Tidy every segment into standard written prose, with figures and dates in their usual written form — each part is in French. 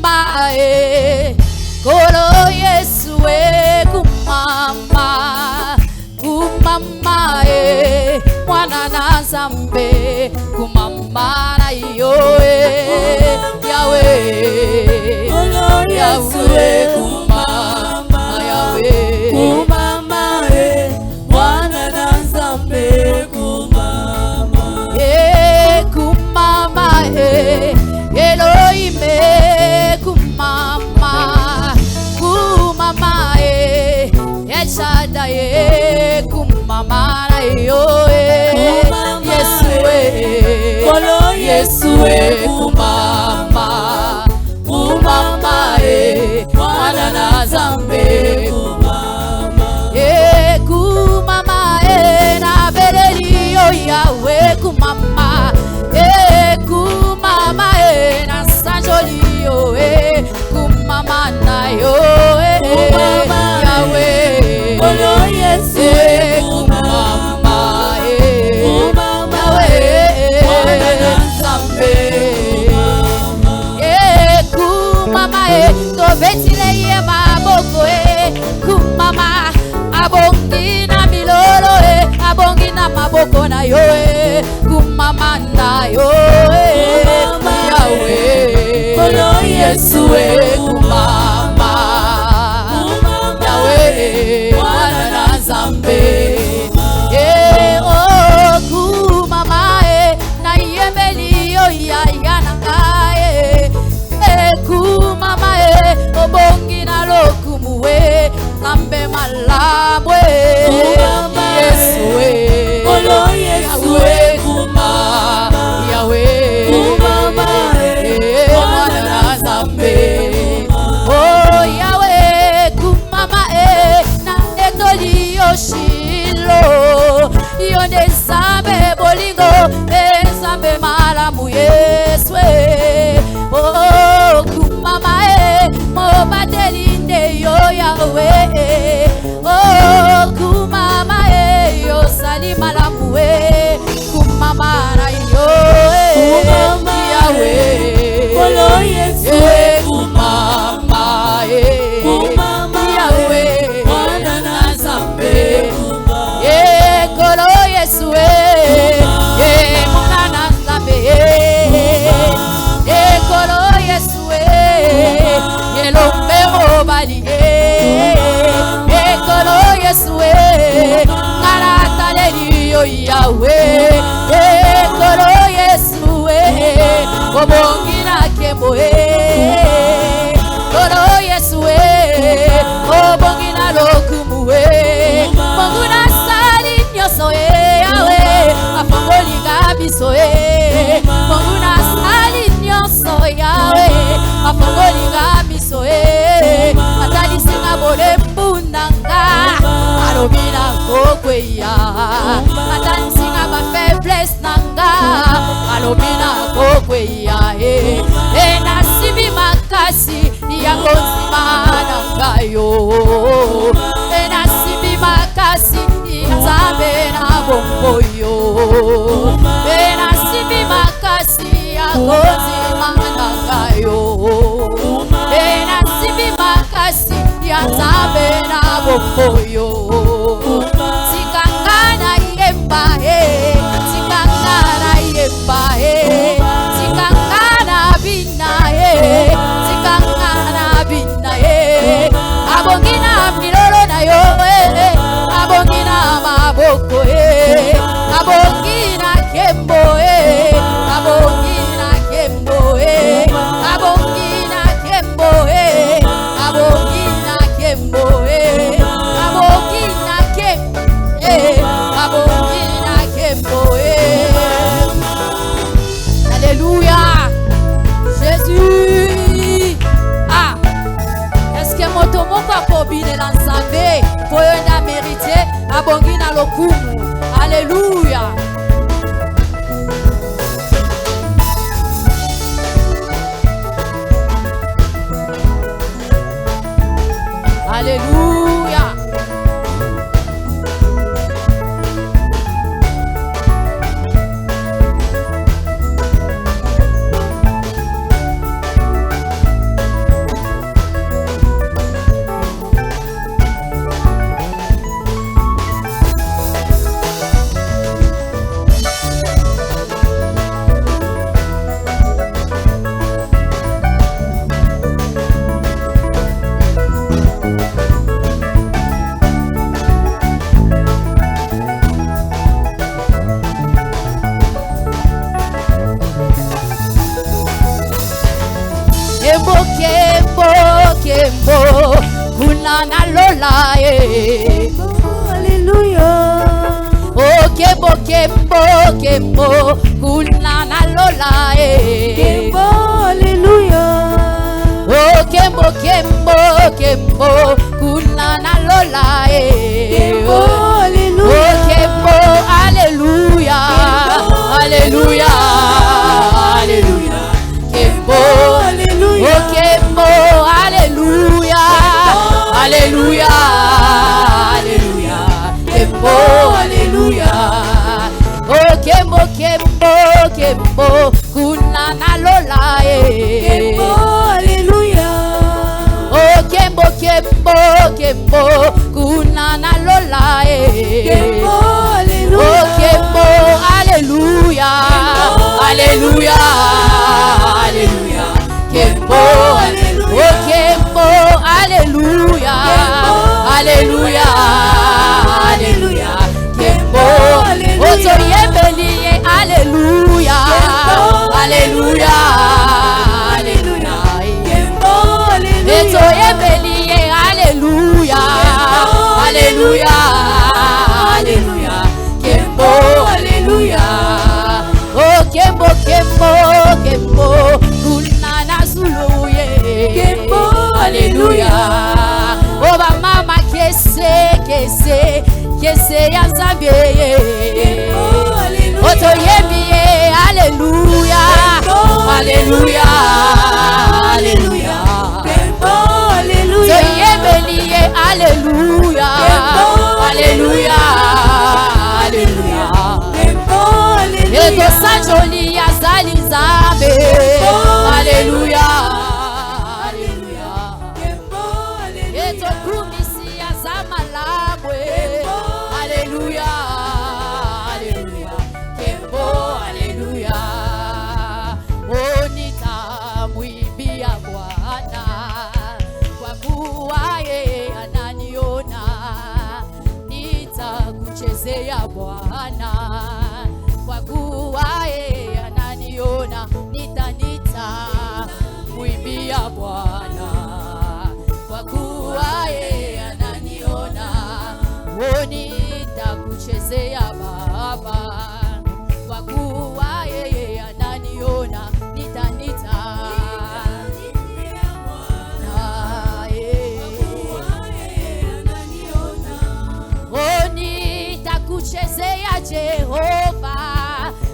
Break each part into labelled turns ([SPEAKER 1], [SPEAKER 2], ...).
[SPEAKER 1] kumama kolo Yesu kumama kumama mwana na Nzambe kumama na yo Yahweh Yahweh kumama Yahweh
[SPEAKER 2] kumama mwana na Nzambe kumama
[SPEAKER 1] kumama Elohim kumama kumama El Shaddai kumama na yo Yesu kumama kumama mwana na Nzambe kumama kumama na beleli yo Yahweh kumama kumama na sanjoli yo kumama na yo Yahweh
[SPEAKER 2] Yesu
[SPEAKER 1] kumama kumama to betile ye maboko kumama abongi na milolo abongi na maboko na yo kumama na yo Yahweh Yesu kumama Yahweh mwana na Nzambe oh kumama na yemeli yo ya nangae kumama obongi na lokumwe Nzambe malabwe Yesu Yahweh kumama Yahweh mwana na Nzambe oh Yahweh kumama na etoli yo Shilo yo ne Nzambe bolingo Nzambe malamu Yesu oh kumama mobateli nde yo Yahweh oh kumama yo sali malamu kumama na yo Yahweh
[SPEAKER 2] Yesu
[SPEAKER 1] kumama Yahweh mwana na Nzambe kolo Yesu mwana na Nzambe kolo Yesu yelombe mobali kolo Yesu ngarataleli yo Yahweh kolo Yesu obongi na kembo kolo Yesu obongi na lokumu bongo na sali nyoso Yahweh afongolinga biso bongo na sali nyoso Yahweh afongolinga biso atalisinga bolembu nanga alobina kokweya atalisinga bafaiblesse nanga alobina kokweya nasibi makasi yango nzima nanga yo nasibi makasi Nzambe na bombo yo nasibi makasi yango nzima nanga yo nasibi makasi ya Nzambe na bombo yo tikangana yemba tikangana yemba tikangana bina tikangana bina abongina milolo na yo abongina maboko abongina kembo abongina kembo abongina kembo abongina kembo abongina kembo abongina kembo Alléluia Jésus est-ce que moto moko akobine na Nzambe poyo na mérité abongi na lokumu Alléluia Alléluia Kembo, kembo, kembo, kunana lola
[SPEAKER 2] Alléluia.
[SPEAKER 1] Oh kembo, kembo, kembo, kunana lola
[SPEAKER 2] Kembo, Alléluia.
[SPEAKER 1] Oh kembo, kembo, kembo, kunana lola
[SPEAKER 2] Kembo, Alléluia.
[SPEAKER 1] Oh kembo, Alléluia. Alléluia. Alléluia. Kembo,
[SPEAKER 2] Alléluia.
[SPEAKER 1] oh Kembo, Alléluia. Alléluia. Alléluia. Kembo, Alléluia. Oh Kembo, Kembo, Kembo, kunana lola
[SPEAKER 2] Kembo, Alléluia.
[SPEAKER 1] Oh Kembo, Kembo, Kembo, kunana lola
[SPEAKER 2] Kembo, Alléluia.
[SPEAKER 1] Oh Kembo, Alléluia. Alléluia. Alléluia. Kembo,
[SPEAKER 2] Alléluia.
[SPEAKER 1] oh Kembo, Alléluia. Alléluia. Alléluia. Kembo,
[SPEAKER 2] Alléluia.
[SPEAKER 1] oh Toyebeliye, Alléluia. Alléluia. Alléluia.
[SPEAKER 2] Kembo, Alléluia.
[SPEAKER 1] Et Toyebeliye, Alléluia. Alléluia. Alléluia. Kembo, Alléluia. Oh Kembo, Kembo, Kembo, kunana zuluye.
[SPEAKER 2] Kembo,
[SPEAKER 1] Alléluia. Oh ba mama kese, kese, kese ya Zambie.
[SPEAKER 2] Kembo, Alléluia.
[SPEAKER 1] Oh toyebiye, Alléluia. Alléluia. Alléluia.
[SPEAKER 2] Kembo, Alléluia.
[SPEAKER 1] Toyebeliye, Alléluia. Alléluia. Alléluia.
[SPEAKER 2] Kembo, Alléluia.
[SPEAKER 1] Eto sanjoli ya zalizabe. Alléluia. Alléluia.
[SPEAKER 2] Kembo, Alléluia.
[SPEAKER 1] Eto kumisi ya zamalabwe. Alléluia. Alléluia. Kembo, Alléluia. Onita mwibia Bwana kwa kuwa yeye ananiona, nitakuchezea Bwana kwa kuwa yeye ananiona, mwimbia Bwana kwa kuwa yeye ananiona, nitakuchezea Baba kwa kuwa yeye ananiona, nitanita nitakuchezea Jehova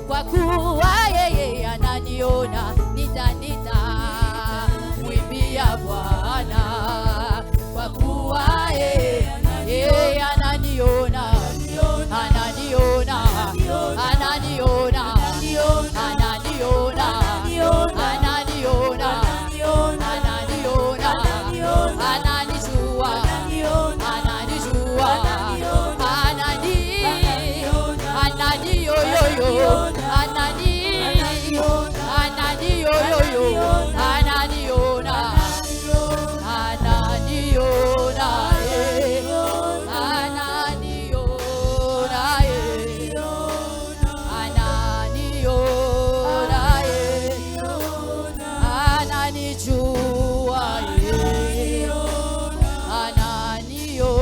[SPEAKER 1] kwa kuwa yeye ananiona, nitanita mwimbia Bwana kwa kuwa yeye ananiona, ananiona, ananiona, ananiona, ananiona, ananiona, ananijua, ananijua, anani yo yo yo, anani yo yo yo, ananiona, ananiona, ananiona, ananiona, ananijua,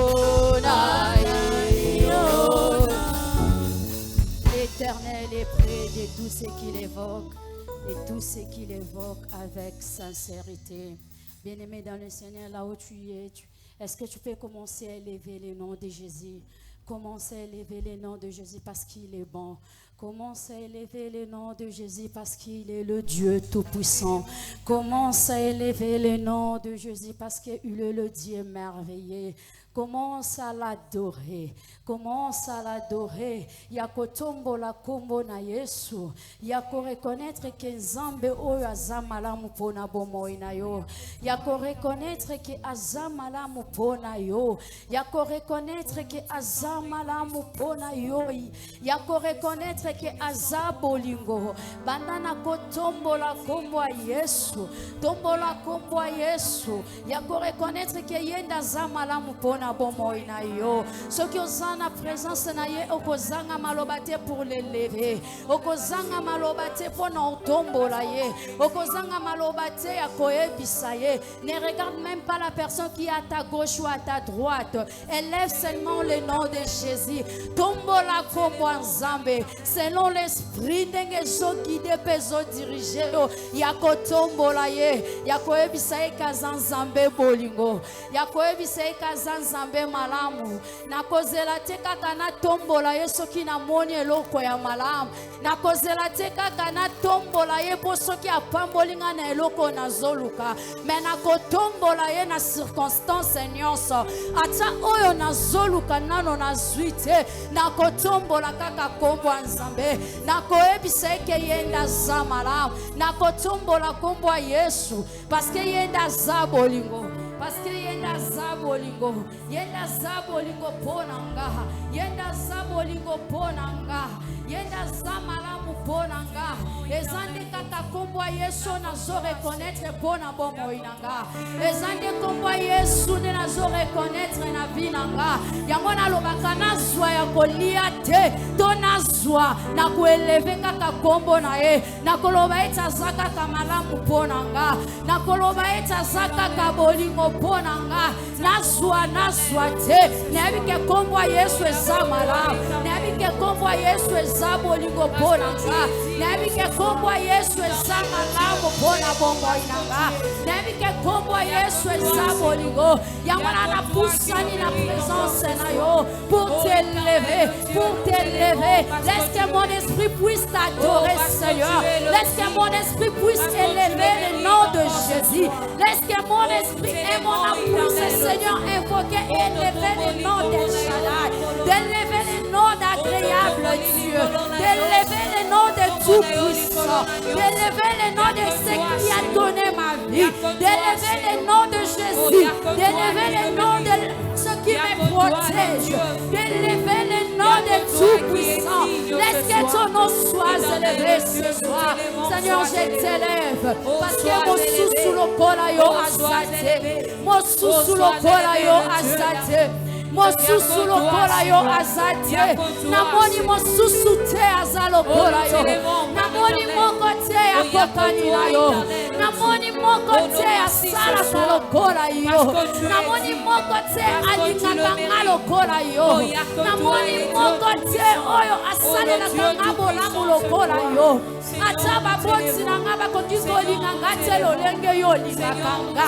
[SPEAKER 1] ananiona. L'Éternel est près de tous ceux qui l'évoquent et tous ceux qui l'évoquent avec sincérité. Bien-aimé dans le Seigneur, là où tu es, est-ce que tu peux commencer à élever le nom de Jésus? Commence à élever le nom de Jésus parce qu'il est bon. Commence à élever le nom de Jésus parce qu'il est le Dieu Tout-Puissant. Commence à élever le nom de Jésus parce qu'il est le Dieu merveilleux. Commence à l'adorer. Commence à l'adorer. Yako tombo la kombo na Yesu. Yako reconnaître que Nzambe oyo azamalamu pona bomoi na yo. Yako reconnaître que azamalamu pona yo. Yako reconnaître que azamalamu pona yo. Yako reconnaître que azabolingo. Bandana ko tombo la kombo a Yesu. Tombo la kombo a Yesu. Yako reconnaître que yenda azamalamu pona pona bomoi na yo. Soki ozana présence na ye okozanga malobate pour l'élever. Okozanga malobate pona otombola ye. Okozanga malobate ya koebisa ye. Ne regarde même pas la personne qui est à ta gauche ou à ta droite. Élève seulement le nom de Jésus. Tombola kombo nzambe. Selon l'esprit ndenge zo guider pezo diriger yo. Yako tombola ye. Yako ebisa ye kazanzambe bolingo. Yako ebisa ye kazanzambe malamu. Na kozela te kaka na tombola ye soki na moni eloko ya malamu. Na kozela te kaka na tombola ye po soki apambolinga na eloko na zoluka. Mais na kotombola ye na circonstance nyonso. Ata oyo na zoluka nano na zuite. Na kotombola kaka kombo nzambe. Na koebisa eke yenda za malamu. Na kotombola kombo Yesu. Parce que yenda za bolingo. Parce que yenda za bolingo. Yenda za bolingo ponanga. Yenda za bolingo ponanga. Yenda za malamu ponanga. Ezande kaka kombo Yesu nazo reconnaître pona bomo inanga. Ezande kombo Yesu ne nazo reconnaître na binanga. Yango na lobaka na zwa ya kolia te. To na zwa na kueleve kaka kombo na ye. Na koloba eta zaka kamalamu ponanga. Na koloba eta zaka kabolingo ponanga. Na zwa te. Nebike kombo Yesu eza malamu. Nebike kombo Yesu eza bolingo ponanga. Nebike kombo Yesu eza malamu pona bongo inanga. Nebike kombo Yesu eza bolingo. Yamana na poussani na présence na yo. Pour t'élever, pour t'élever. Laisse que mon esprit puisse t'adorer, Seigneur. Laisse que mon esprit puisse élever le nom de Jésus. Laisse que mon esprit et mon âme puissent, Seigneur, invoquer et élever le nom d'El Shaddai. D'élever le nom d'agréable Dieu. D'élever le nom de Tout-Puissant. D'élever le nom de ce qui a donné ma vie. D'élever le nom de Jésus. D'élever le nom de ce qui me protège. D'élever le nom de Tout-Puissant. Laisse que ton nom soit élevé ce soir. Seigneur, je t'élève. Parce que mon sous le colayo azate. Mon sous le colayo azate. Mosusu lokola yo azate. Namoni mosusu te azalokola yo. Namoni moko te akokani na yo. Namoni moko te asala salokola yo. Namoni moko te alikakanga lokola yo. Namoni moko te oyo asale na kangabo lamu lokola yo. Ataba boti na ngaba kokizolinga ngate lolenge yo likakanga.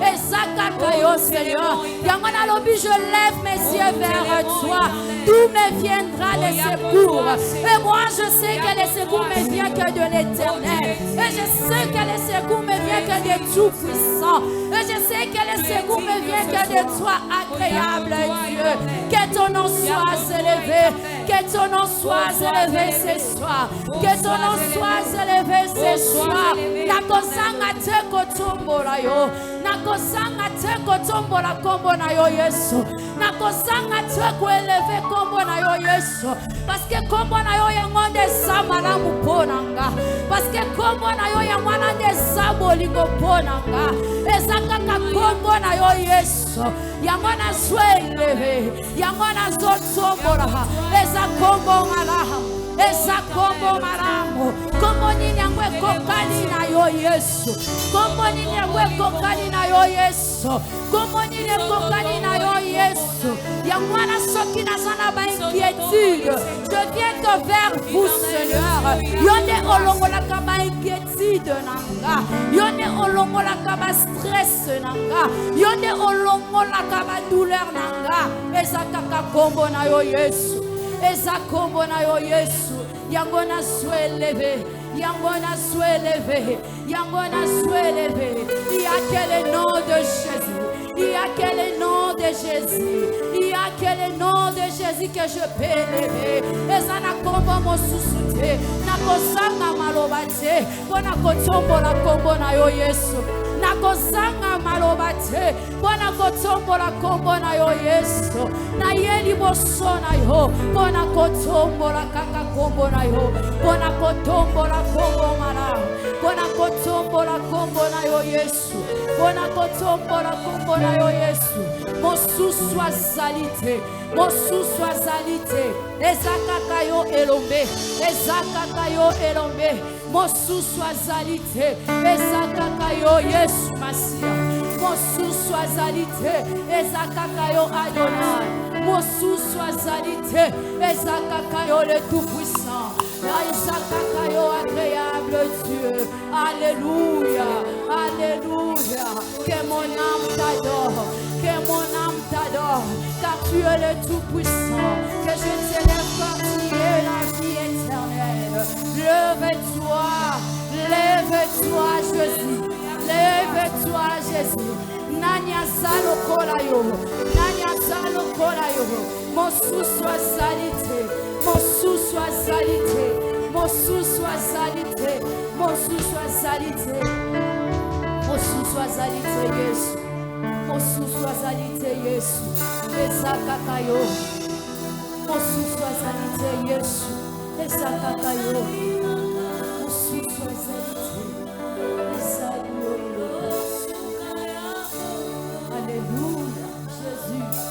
[SPEAKER 1] Ezakaka yo Seigneur. Yangona lobi je lève mes yeux vers toi. Tout me viendra de secours. Et moi je sais que les secours me viennent que de l'Éternel. Et je sais que les secours me viennent que de Tout-Puissant. Et je sais que les secours me viennent que de toi, agréable Dieu. Que ton nom soit élevé. Que ton nom soit élevé ce soir. Que ton nom soit élevé ce soir. Nakosanga te kotombola yo. Nakosanga te kotombola kombo na yo Yesu. Nakosanga te koeleve kombo na yo Yesu. Parce que kombo na yo yango ndeza malamu ponanga. Parce que kombo na yo yango ndeza bolingo ponanga. Ezakaka kombo na yo Yesu. Yango nazo eleve. Yango nazo tombola. Eza kombo malamu. Eza kombo malamu. Kombo nini yango ekokani na yo Yesu. Kombo nini yango ekokani na yo Yesu. Kombo nini ekokani na yo Yesu. Yango na soki nazana ba inquiétude. Je viens que vers vous Seigneur. Yonde olongolaka ba inquiétude nanga. Yonde olongolaka ba stress nanga. Yonde olongolaka ba douleur nanga. Eza kaka kombo na yo Yesu. Eza kombo na yo Yesu. Yango na sweleve. Yango na sweleve. Yango na sweleve. Il y a que le nom de Jésus. Il y a que le nom de Jésus. Il y a que le nom de Jésus que je peux élever. Eza na kombo mo susute. Na kosanga malobate. Bona kotombo la kombo na yo Yesu. Nakozanga malobate. Bona kotombola kombo na yo Yesu. Na yeli boso na yo. Bona kotombola kaka kombo na yo. Bona kotombola kombo mala. Bona kotombola kombo na yo Yesu. Bona kotombo na kumbo na yo Yesu. Mosuswa zalite. Mosuswa zalite. Ezakaka yo elombe. Ezakaka yo elombe. Mosuswa zalite. Ezakaka yo Yesu Masia. Mosuswa zalite. Ezakaka yo Adonai. Mosuswa zalite. Ezakaka yo le tout-puissant. Ezakaka yo agréable Dieu. Alléluia. Alléluia. Que mon âme t'adore. Que mon âme t'adore. Car tu es le tout-puissant. Que je t'élève comme tu es la vie éternelle. Lève-toi. Lève-toi Jésus. Lève-toi Jésus. Nanya zalo kolayo. Nanya zalo kolayo. Mosuswa zalite. Mosuswa zalite. Mosuswa zalite. Mosuswa zalite. Mosuswa zalite Yesu. Mosuswa zalite Yesu. Ezakakayo. Mosuswa zalite Yesu. Ezakakayo. Mosuswa zalite. Ezayo. Alléluia, Jésus.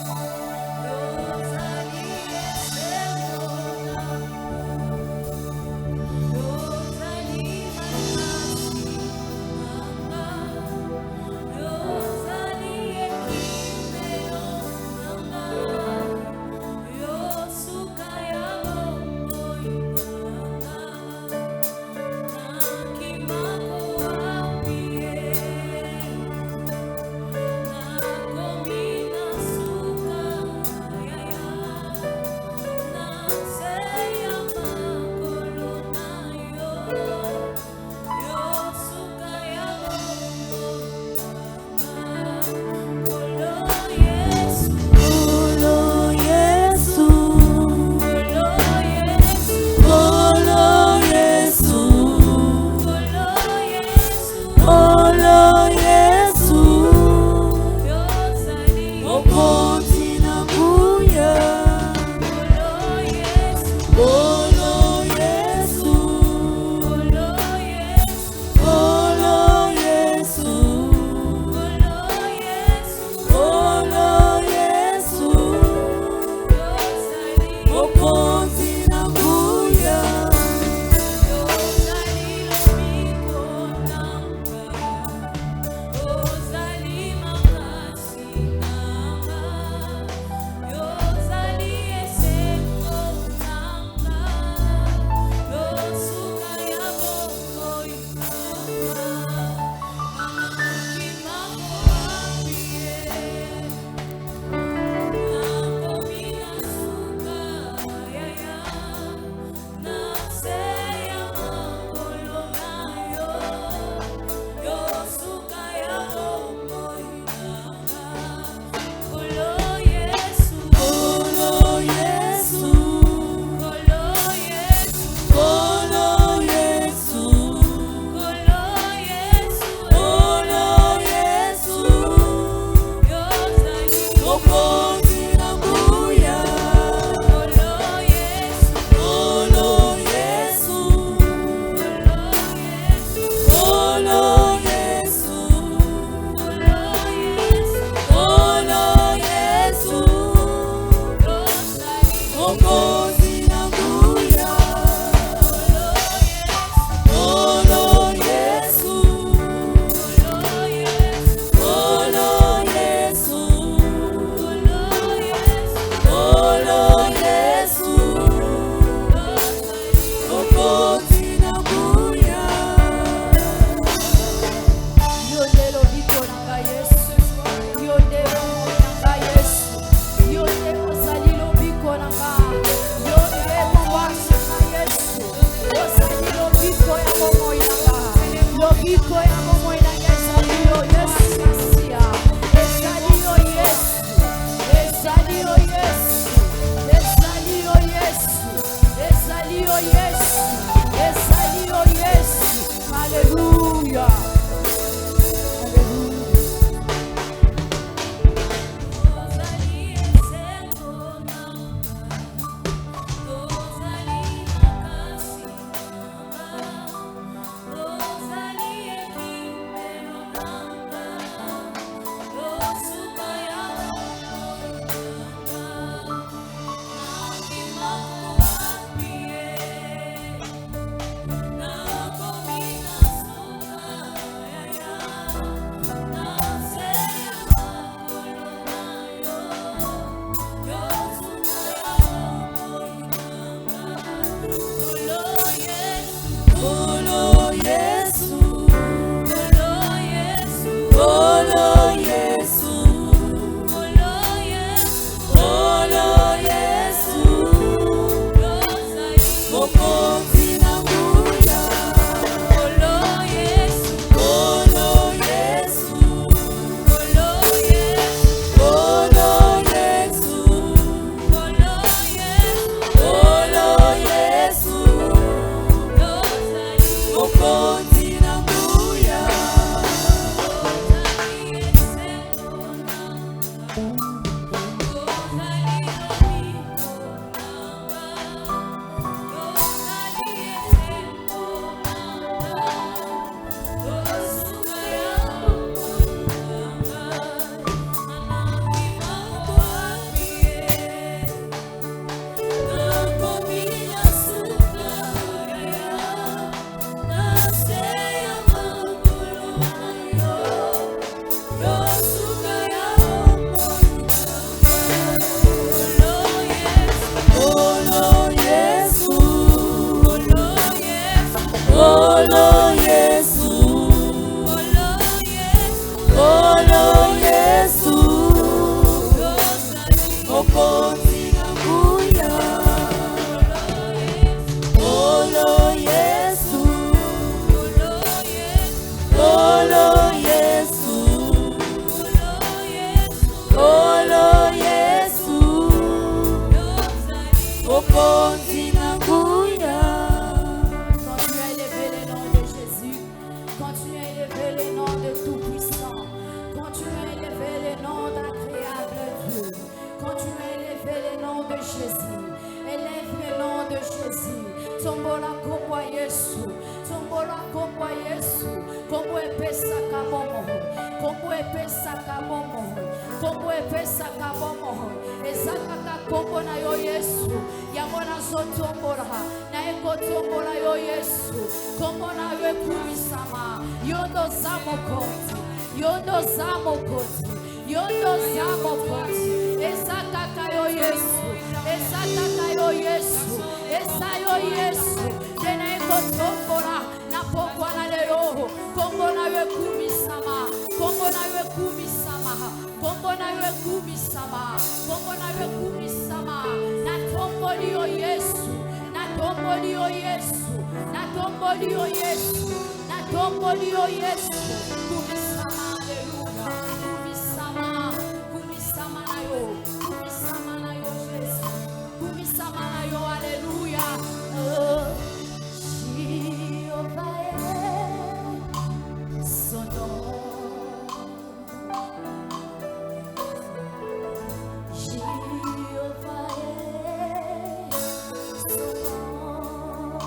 [SPEAKER 2] Ukonzina kuya. Olo Yesu. Olo Yesu. Olo Yesu. Ukonzina kuya.
[SPEAKER 1] Continue à élever le nom de Jésus. Continue à élever le nom de Tout-Puissant. Continue à élever le nom d'agréable Dieu. Continue à élever le nom de Jésus. Élève le nom de Jésus. Tombola kombo Yesu. Tombola kombo Yesu. Kombo epesa kabomo. Kombo epesa kabomo. Kombo epesa kabomo. Ezakaka kombo na yo Yesu. Yamona zotombola. Na eko tombola yo Yesu. Kombo na yo kumisama. Yondo zamokoti. Yondo zamokoti. Yondo zamokoti. Ezakaka yo Yesu. Ezakaka yo Yesu. Esayo Yesu. Tena eko tombola. Na pokwa na leo. Kombo na yo kumisama. Kombo na yo kumisama. Kombo na yo kumisama. Kombo na yo kumisama. Na tomboli yo Yesu. Na tomboli yo Yesu. Na tomboli yo Yesu. Na tomboli yo Yesu. Kumisama, aleluya. Kumisama, kumisama na yo. Kumisama na yo Yesu. Kumisama na yo, aleluya. Oh, Jehovah est son nom. Jehovah est son nom.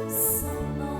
[SPEAKER 1] Son nom.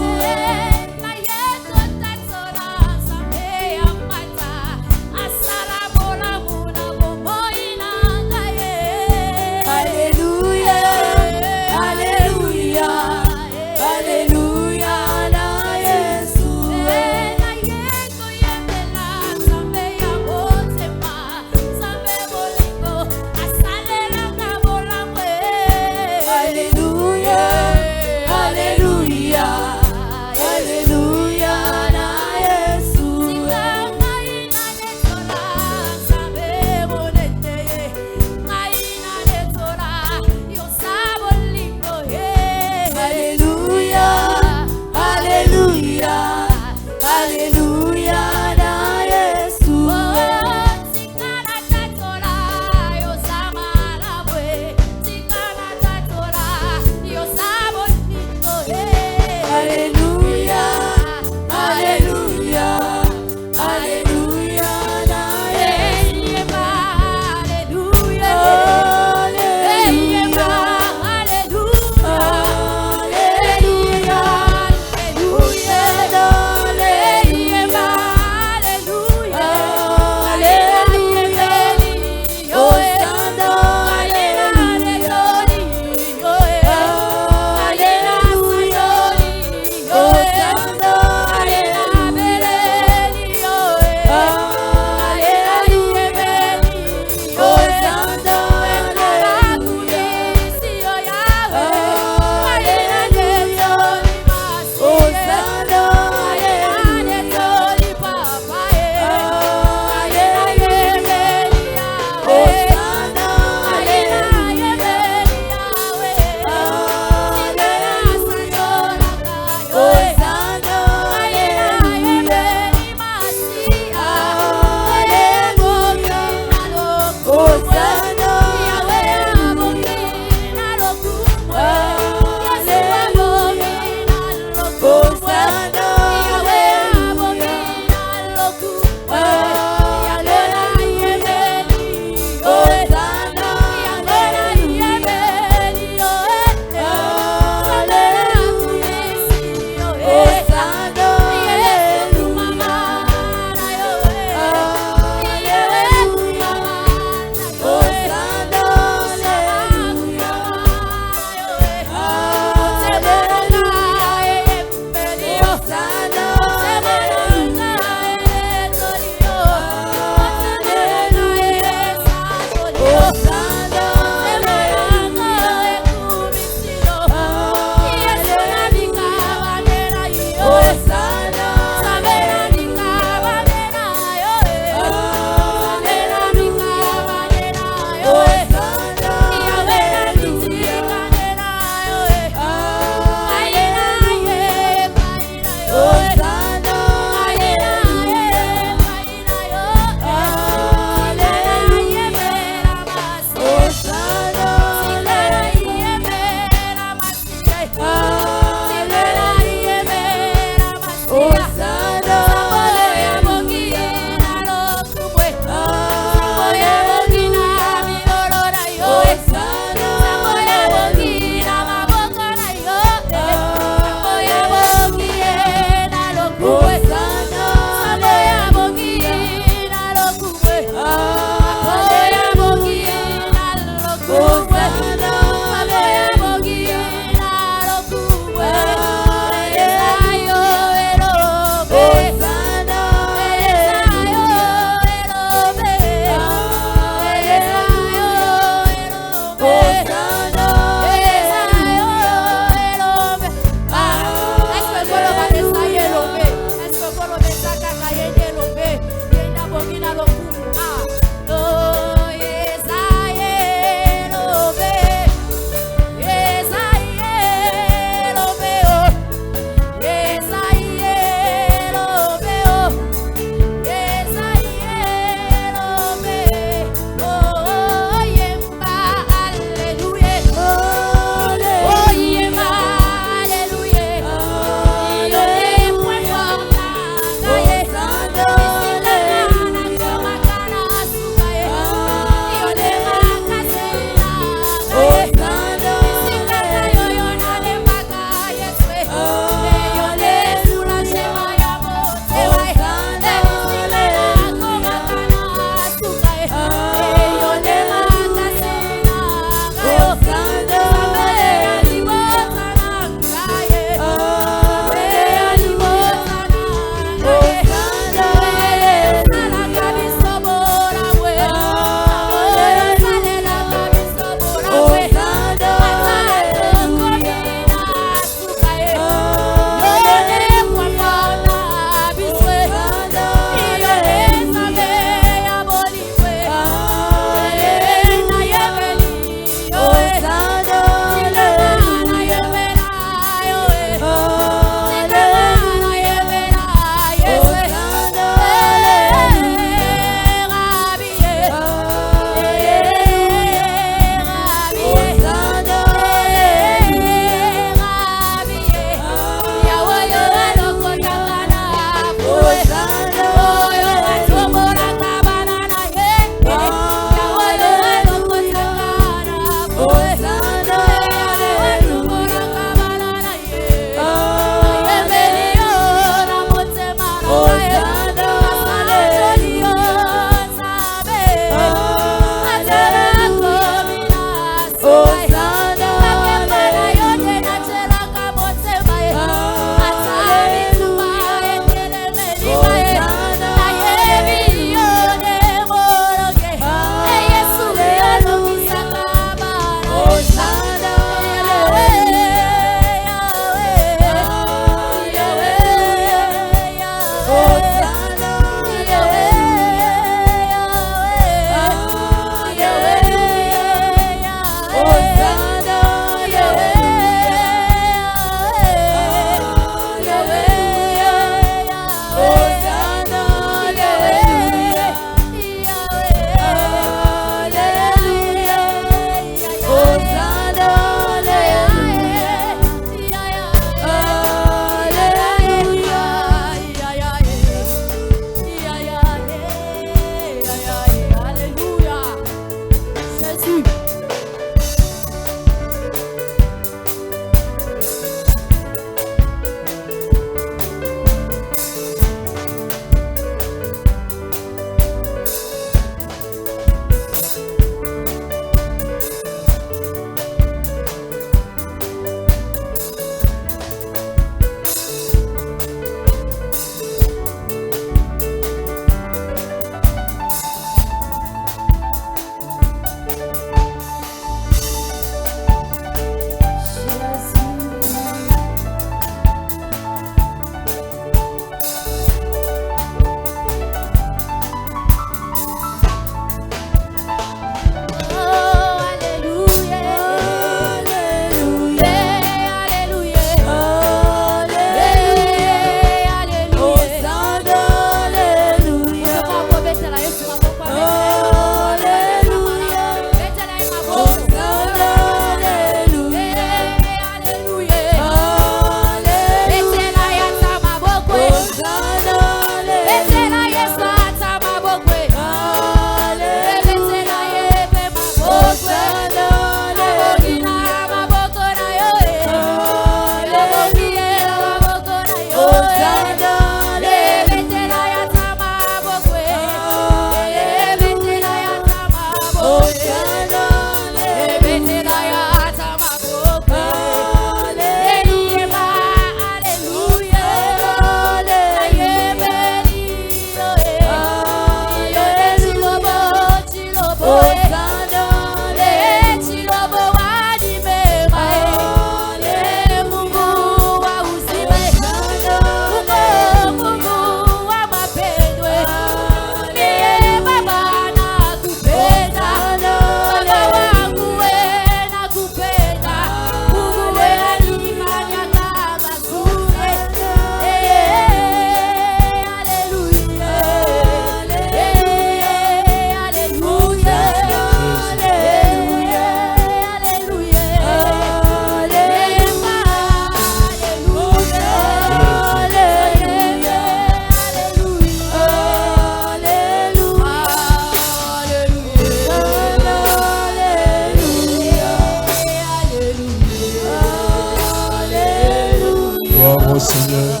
[SPEAKER 3] au Seigneur.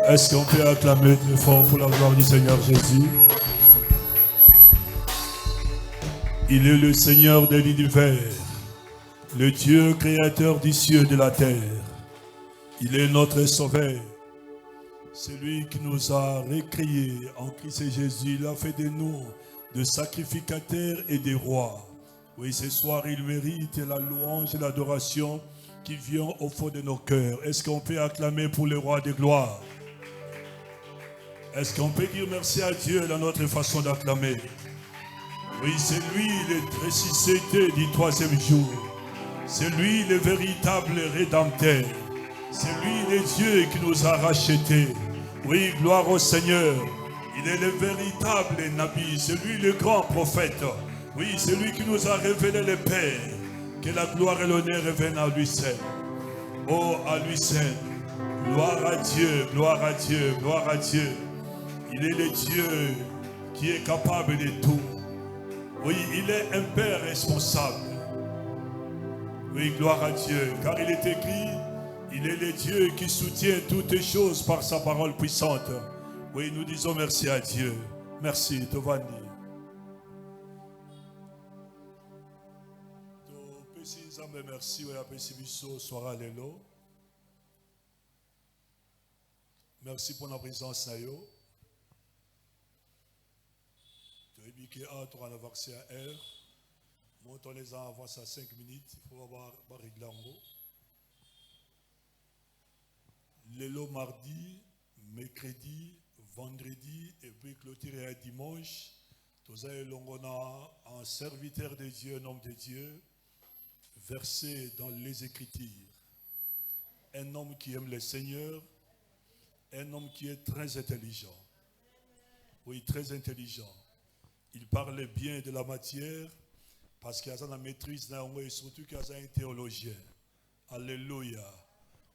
[SPEAKER 3] Est-ce qu'on peut acclamer très fort pour la gloire du Seigneur Jésus? Il est le Seigneur de l'univers, le Dieu créateur du ciel et de la terre. Il est notre sauveur. C'est lui qui nous a recréés en Christ Jésus. Il a fait de nous de sacrificateurs et des rois. Oui, ce soir, il mérite la louange et l'adoration qui vient au fond de nos cœurs. Est-ce qu'on peut acclamer pour le roi de gloire? Est-ce qu'on peut dire merci à Dieu dans notre façon d'acclamer? Oui, c'est lui le ressuscité du troisième jour. C'est lui le véritable rédempteur. C'est lui le Dieu qui nous a rachetés. Oui, gloire au Seigneur. Il est le véritable Nabi. C'est lui le grand prophète. Oui, c'est lui qui nous a révélé le Père. Que la gloire et l'honneur reviennent à lui seul. Oh, à lui seul. Gloire à Dieu, gloire à Dieu, gloire à Dieu. Il est le Dieu qui est capable de tout. Oui, il est un Père responsable. Oui, gloire à Dieu. Car il est écrit, il est le Dieu qui soutient toutes choses par sa parole puissante. Oui, nous disons merci à Dieu. Merci, Tovani. Merci, merci pour la présence. On a avancé à heure. Montons les ans avance à 5 minutes. Il faut avoir réglement. Lélo mardi, mercredi, vendredi et puis clôturer à dimanche. Tous un serviteur de Dieu, un homme de Dieu, versé dans les Écritures. Un homme qui aime le Seigneur, un homme qui est très intelligent. Oui, très intelligent. Il parle bien de la matière parce qu'il a la maîtrise et surtout qu'il a un théologien. Alléluia.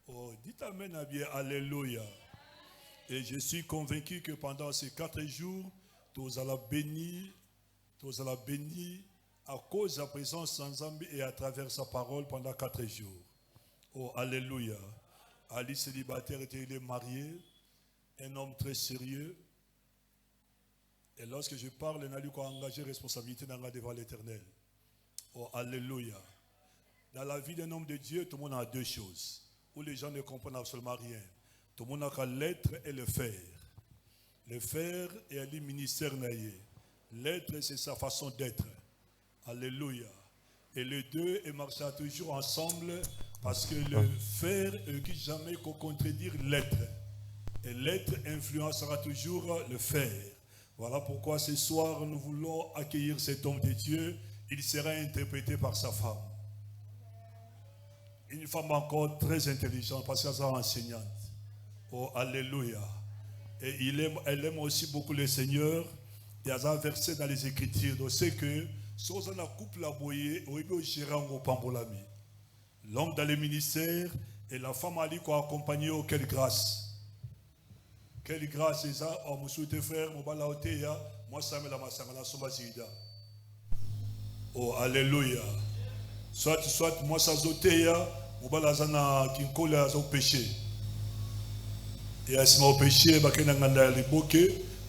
[SPEAKER 3] Oh, dites amen à bien, alléluia. Et je suis convaincu que pendant ces 4 jours, tous allons bénir à cause de la présence de Zambie et à travers sa parole pendant 4 jours. Oh, alléluia. Ali célibataire était marié, un homme très sérieux. Et lorsque je parle, il a engagé responsabilité devant l'Éternel. Oh, alléluia. Dans la vie d'un homme de Dieu, tout le monde a 2 choses. Où les gens ne comprennent absolument rien. Tout le monde a l'être et le faire. Le faire est le ministère naïe. L'être, c'est sa façon d'être. Alléluia. Et les deux marchent toujours ensemble parce que le faire ne peut jamais contredire l'être. Et l'être influencera toujours le faire. Voilà pourquoi ce soir, nous voulons accueillir cet homme de Dieu. Il sera interprété par sa femme. Une femme encore très intelligente parce qu'elle est enseignante. Oh, alléluia. Et elle aime aussi beaucoup le Seigneur. Il y a un verset dans les Écritures. Donc c'est que, si on a couple la boyer, on peut gérer un pambolami. L'homme dans le ministère et la femme a dit qu'on accompagné au quelle grâce. Quelle grâce c'est ça? Oh, je souhaite faire, moi ça me la masangala sombasida. Oh, alléluia. Soit moi ça zoteya, moi la zana kinkola zo péché. Et à ce moment péché, bakena nganda liboke,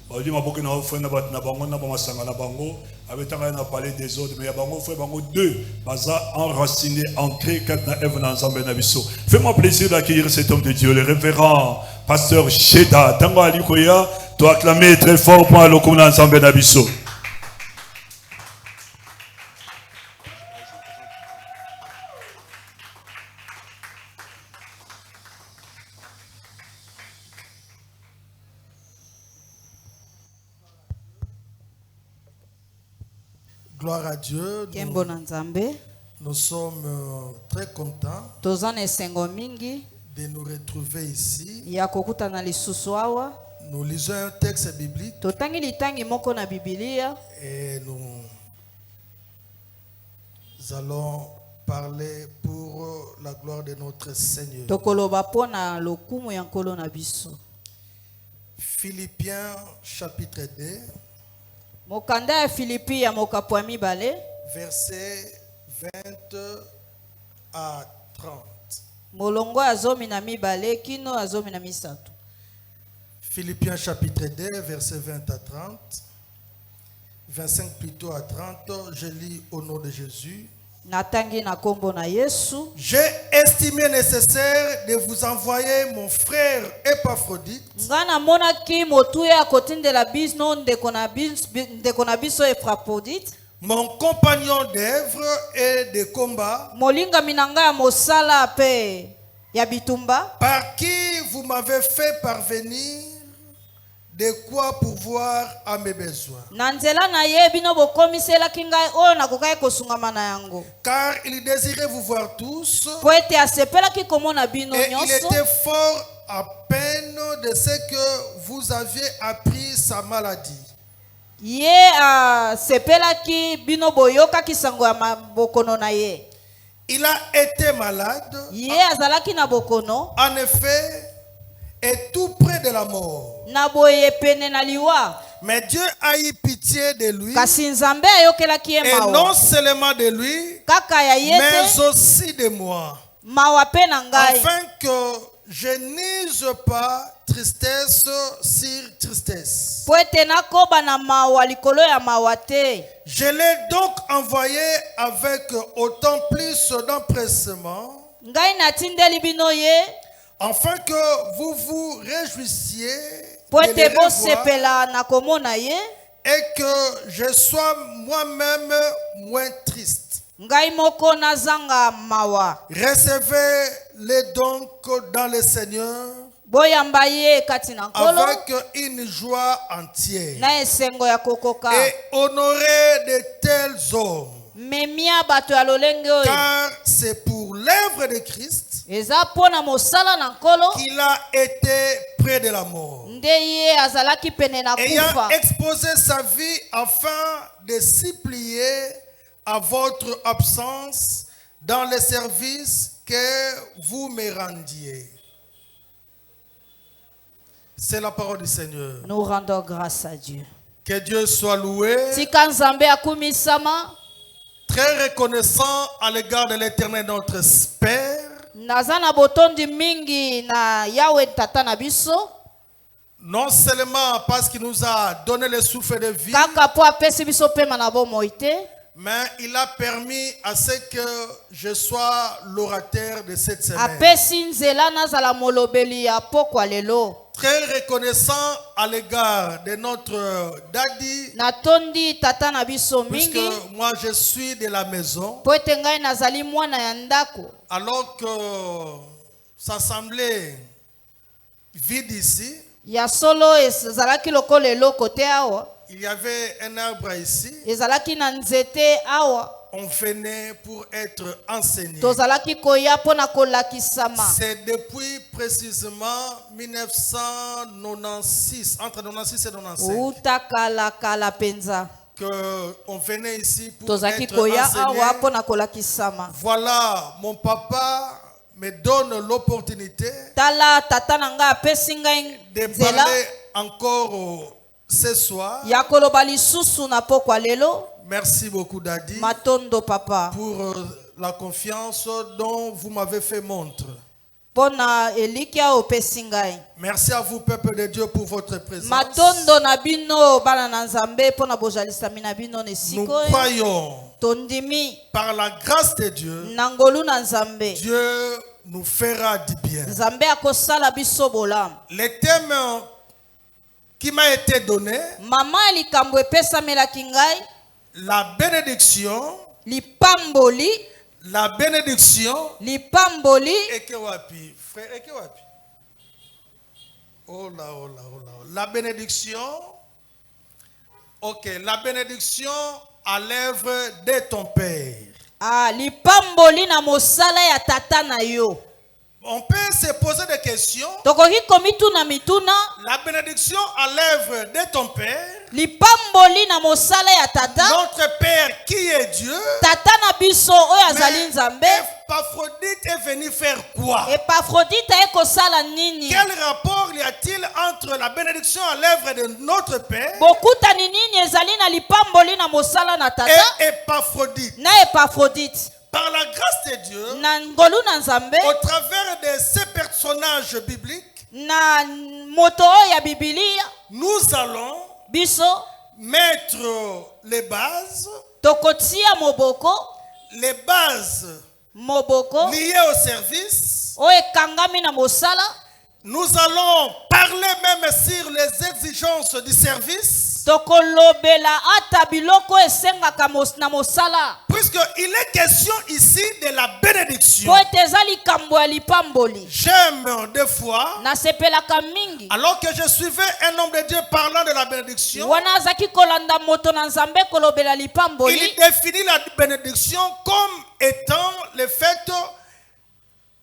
[SPEAKER 3] on dit ma boke na ofre na bat na bango na ba masangala bango, avec tant na parler des autres, mais ya bango frère bango 2, baza enraciné, ancré quand na Eve na ensemble na biso. Fais-moi plaisir d'accueillir cet homme de Dieu, le révérend pasteur Sheda. Tango alikoya, tu acclamer très fort pour le commun ensemble na biso.
[SPEAKER 4] Gloire à Dieu. Nous sommes très contents de nous retrouver ici. Nous lisons un texte biblique et nous allons parler pour la gloire de notre Seigneur. Philippiens chapitre 2. Verset 20 à 30.
[SPEAKER 5] molongo ya zomi na mibale kino ya zomi na misato.
[SPEAKER 4] Philippiens chapitre 2, verset 20 à 30. 25 plutôt à 30. Je lis au nom de Jésus.
[SPEAKER 5] Natangi na kombo na Yesu.
[SPEAKER 4] J'ai estimé nécessaire de vous envoyer mon frère Épaphrodite.
[SPEAKER 5] Ngana mona ki motuya kotindela biso ndeko na biso Épaphrodite.
[SPEAKER 4] Mon compagnon d'œuvre et de combat.
[SPEAKER 5] Molinga minanga ya mosala pe ya bitumba.
[SPEAKER 4] Par qui vous m'avez fait parvenir de quoi pourvoir à mes besoins.
[SPEAKER 5] Nanzela na ye bino bokomisela kingai oyo nakokai kosungama na yango.
[SPEAKER 4] Car il désirait vous voir tous.
[SPEAKER 5] Po ete asepela ki komona bino
[SPEAKER 4] Et
[SPEAKER 5] nyonso.
[SPEAKER 4] il était fort à peine de ce que vous aviez appris sa maladie.
[SPEAKER 5] Ye asepela ki bino boyoka ki sango ya bokono na ye.
[SPEAKER 4] Il a été malade.
[SPEAKER 5] Ye azalaki na bokono.
[SPEAKER 4] En effet, est tout près de la mort.
[SPEAKER 5] Na boye pene na liwa.
[SPEAKER 4] Mais Dieu a eu pitié de lui.
[SPEAKER 5] Kasi Nzambe ayokelaki ye
[SPEAKER 4] Et
[SPEAKER 5] mawa.
[SPEAKER 4] non seulement de lui,
[SPEAKER 5] Kaka ya ye
[SPEAKER 4] mais
[SPEAKER 5] te,
[SPEAKER 4] aussi de moi.
[SPEAKER 5] mawa pe na ngai.
[SPEAKER 4] Afin que je n'use pas tristesse sur tristesse.
[SPEAKER 5] Po ete nakoba na mawa likolo ya mawa te.
[SPEAKER 4] Je l'ai donc envoyé avec autant plus d'empressement.
[SPEAKER 5] Ngai natindeli bino ye.
[SPEAKER 4] Afin que vous vous réjouissiez
[SPEAKER 5] Po
[SPEAKER 4] de
[SPEAKER 5] ete
[SPEAKER 4] les revoir
[SPEAKER 5] bosepela na komona ye.
[SPEAKER 4] et que je sois moi-même moins triste.
[SPEAKER 5] Ngai moko nazanga mawa.
[SPEAKER 4] Recevez-les donc dans le Seigneur
[SPEAKER 5] Boyamba ye kati na nkolo.
[SPEAKER 4] avec une joie entière
[SPEAKER 5] Na esengo ya kokoka.
[SPEAKER 4] et honorez de tels hommes,
[SPEAKER 5] Memia bato ya lolenge oyo.
[SPEAKER 4] car c'est pour l'œuvre de Christ
[SPEAKER 5] Eza pona mosala na nkolo.
[SPEAKER 4] qu'il a été près de la mort,
[SPEAKER 5] Nde ye azalaki pene na
[SPEAKER 4] ayant
[SPEAKER 5] kufa.
[SPEAKER 4] exposé sa vie afin de supplier à votre absence dans le service que vous me rendiez. C'est la parole du Seigneur.
[SPEAKER 5] Nous rendons grâce à Dieu.
[SPEAKER 4] Que Dieu soit loué.
[SPEAKER 5] Tika Nzambe akumisama.
[SPEAKER 4] Très reconnaissant à l'égard de l'Éternel notre Père.
[SPEAKER 5] Naza na botondi mingi na Yahweh tata na biso.
[SPEAKER 4] Non seulement parce qu'il nous a donné le souffle de vie,
[SPEAKER 5] Kaka po apesi biso pema na bomoi te.
[SPEAKER 4] mais il a permis à ce que je sois l'orateur de cette semaine.
[SPEAKER 5] Apesi nzela nazala molobeli ya pokwa lelo.
[SPEAKER 4] Très reconnaissant à l'égard de notre daddy,
[SPEAKER 5] Natondi tata na biso
[SPEAKER 4] puisque
[SPEAKER 5] mingi.
[SPEAKER 4] moi je suis de la maison,
[SPEAKER 5] Po ete ngai nazali mwana ya ndako.
[SPEAKER 4] alors que ça semblait vide ici.
[SPEAKER 5] Ya solo ezalaki lokola eloko te awa.
[SPEAKER 4] Il y avait un arbre ici.
[SPEAKER 5] Ezalaki na nzete awa.
[SPEAKER 4] On venait pour être enseigné.
[SPEAKER 5] Tozalaki koya pona kolakisama.
[SPEAKER 4] C'est depuis précisément 1996, entre 96 et 95,
[SPEAKER 5] Uta kala kala penza.
[SPEAKER 4] que on venait ici pour
[SPEAKER 5] Tozaki
[SPEAKER 4] être
[SPEAKER 5] koya
[SPEAKER 4] enseigné.
[SPEAKER 5] awa pona kolakisama.
[SPEAKER 4] Voilà, mon papa me donne l'opportunité
[SPEAKER 5] Tala tata nanga apesi ngai
[SPEAKER 4] de
[SPEAKER 5] nzela
[SPEAKER 4] parler encore ce soir.
[SPEAKER 5] ya koloba lisusu na pokwa lelo.
[SPEAKER 4] Merci beaucoup, Daddy,
[SPEAKER 5] Matondo papa.
[SPEAKER 4] pour la confiance dont vous m'avez fait montre.
[SPEAKER 5] Pona elikia opesi ngai.
[SPEAKER 4] Merci à vous, peuple de Dieu, pour votre présence.
[SPEAKER 5] Matondo na bino bana na Nzambe pona bojalisami na bino
[SPEAKER 4] Nous
[SPEAKER 5] nesiko.
[SPEAKER 4] croyons,
[SPEAKER 5] Tondimi
[SPEAKER 4] par la grâce de Dieu,
[SPEAKER 5] nangolu na Nzambe.
[SPEAKER 4] Dieu nous fera du bien.
[SPEAKER 5] Nzambe akosala biso bolam.
[SPEAKER 4] Le thème qui m'a été donné,
[SPEAKER 5] Mama likambo epesamelaki ngai.
[SPEAKER 4] la bénédiction,
[SPEAKER 5] Lipamboli.
[SPEAKER 4] la bénédiction,
[SPEAKER 5] Lipamboli.
[SPEAKER 4] Ekewapi, frère Ekewapi. Oh là, oh là, oh là. La bénédiction, ok, la bénédiction à l'œuvre de ton Père.
[SPEAKER 5] Ah, lipamboli na mosala ya tata na yo.
[SPEAKER 4] On peut se poser des questions.
[SPEAKER 5] Tokoki komituna mituna.
[SPEAKER 4] La bénédiction à l'œuvre de ton Père,
[SPEAKER 5] Lipamboli na mosala ya tata.
[SPEAKER 4] notre Père qui est Dieu,
[SPEAKER 5] Tata na biso oyo azali Nzambe.
[SPEAKER 4] Épaphrodite est venu faire quoi?
[SPEAKER 5] Epaphrodite ekosala nini?
[SPEAKER 4] Quel rapport y a-t-il entre la bénédiction à l'œuvre de notre Père
[SPEAKER 5] Bokutani nini ezali na lipamboli na mosala na tata
[SPEAKER 4] et Épaphrodite?
[SPEAKER 5] na Epaphrodite?
[SPEAKER 4] par la grâce de Dieu,
[SPEAKER 5] na ngolu na nzambe
[SPEAKER 4] au travers de ces personnages bibliques,
[SPEAKER 5] na moto oyo ya bibilia
[SPEAKER 4] nous allons
[SPEAKER 5] biso
[SPEAKER 4] mettre les bases
[SPEAKER 5] moboko
[SPEAKER 4] liées au service.
[SPEAKER 5] oyo ekangami na mosala.
[SPEAKER 4] Nous allons parler même sur les exigences du service.
[SPEAKER 5] Tokolobela ata biloko esengaka na mosala.
[SPEAKER 4] Puisqu'il est question ici de la bénédiction.
[SPEAKER 5] Po eteza likambo ya lipamboli.
[SPEAKER 4] J'aime des fois,
[SPEAKER 5] nasepelaka mingi,
[SPEAKER 4] alors que je suivais un homme de Dieu parlant de la bénédiction,
[SPEAKER 5] wana azaki kolanda moto na nzambe kolobela lipamboli.
[SPEAKER 4] il définit la bénédiction comme étant le fait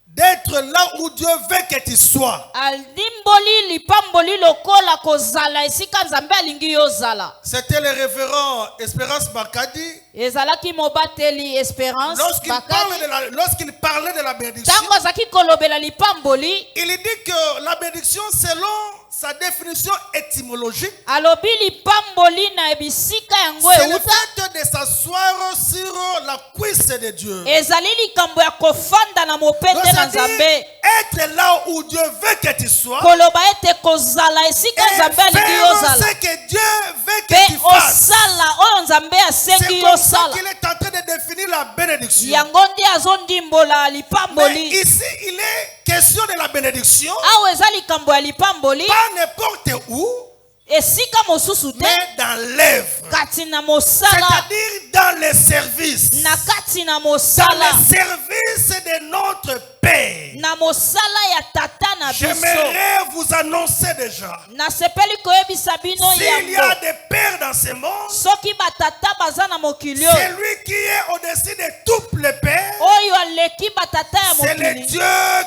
[SPEAKER 4] d'être là où Dieu veut que tu sois.
[SPEAKER 5] Aldimboli lipamboli lokola kozala esika nzambe alingi yozala.
[SPEAKER 4] C'était le révérend Espérance Bakadi.
[SPEAKER 5] Ezalaki mobateli Espérance
[SPEAKER 4] Lorsqu'il parlait de la bénédiction,
[SPEAKER 5] tango azaki kolobela lipamboli,
[SPEAKER 4] il dit que la bénédiction, selon sa définition étymologique,
[SPEAKER 5] alobi lipamboli na ebisika yango
[SPEAKER 4] c'est le
[SPEAKER 5] euta
[SPEAKER 4] fait de s'asseoir sur la cuisse de Dieu.
[SPEAKER 5] ezali likambo ya kofanda na mopete na nzambe.
[SPEAKER 4] Être là où Dieu veut que tu sois,
[SPEAKER 5] koloba ete kozala esika nzambe alingi
[SPEAKER 4] faire
[SPEAKER 5] yozala
[SPEAKER 4] ce que Dieu veut que
[SPEAKER 5] pe
[SPEAKER 4] tu fasses.
[SPEAKER 5] osala oyo nzambe
[SPEAKER 4] C'est
[SPEAKER 5] asengi
[SPEAKER 4] comme ça
[SPEAKER 5] yosala.
[SPEAKER 4] qu'il est en train de définir la bénédiction.
[SPEAKER 5] yango nde azondimbola
[SPEAKER 4] Mais
[SPEAKER 5] lipamboli.
[SPEAKER 4] ici, il est question de la bénédiction,
[SPEAKER 5] awa eza likambo ya lipamboli
[SPEAKER 4] pas n'importe où,
[SPEAKER 5] esika mosusu te,
[SPEAKER 4] mais dans l'œuvre.
[SPEAKER 5] kati na mosala,
[SPEAKER 4] C'est-à-dire dans les services.
[SPEAKER 5] na kati na
[SPEAKER 4] Dans
[SPEAKER 5] mosala,
[SPEAKER 4] les services de notre Père.
[SPEAKER 5] na mosala ya tata na biso.
[SPEAKER 4] J'aimerais vous annoncer déjà.
[SPEAKER 5] Nasepeli koyebisa bino
[SPEAKER 4] S'il y a
[SPEAKER 5] yango,
[SPEAKER 4] des pères dans ce monde,
[SPEAKER 5] soki batata baza na mokili oyo,
[SPEAKER 4] c'est lui qui est au-dessus de tous les pères.
[SPEAKER 5] oyo aleki batata ya
[SPEAKER 4] C'est le
[SPEAKER 5] mokili,
[SPEAKER 4] Dieu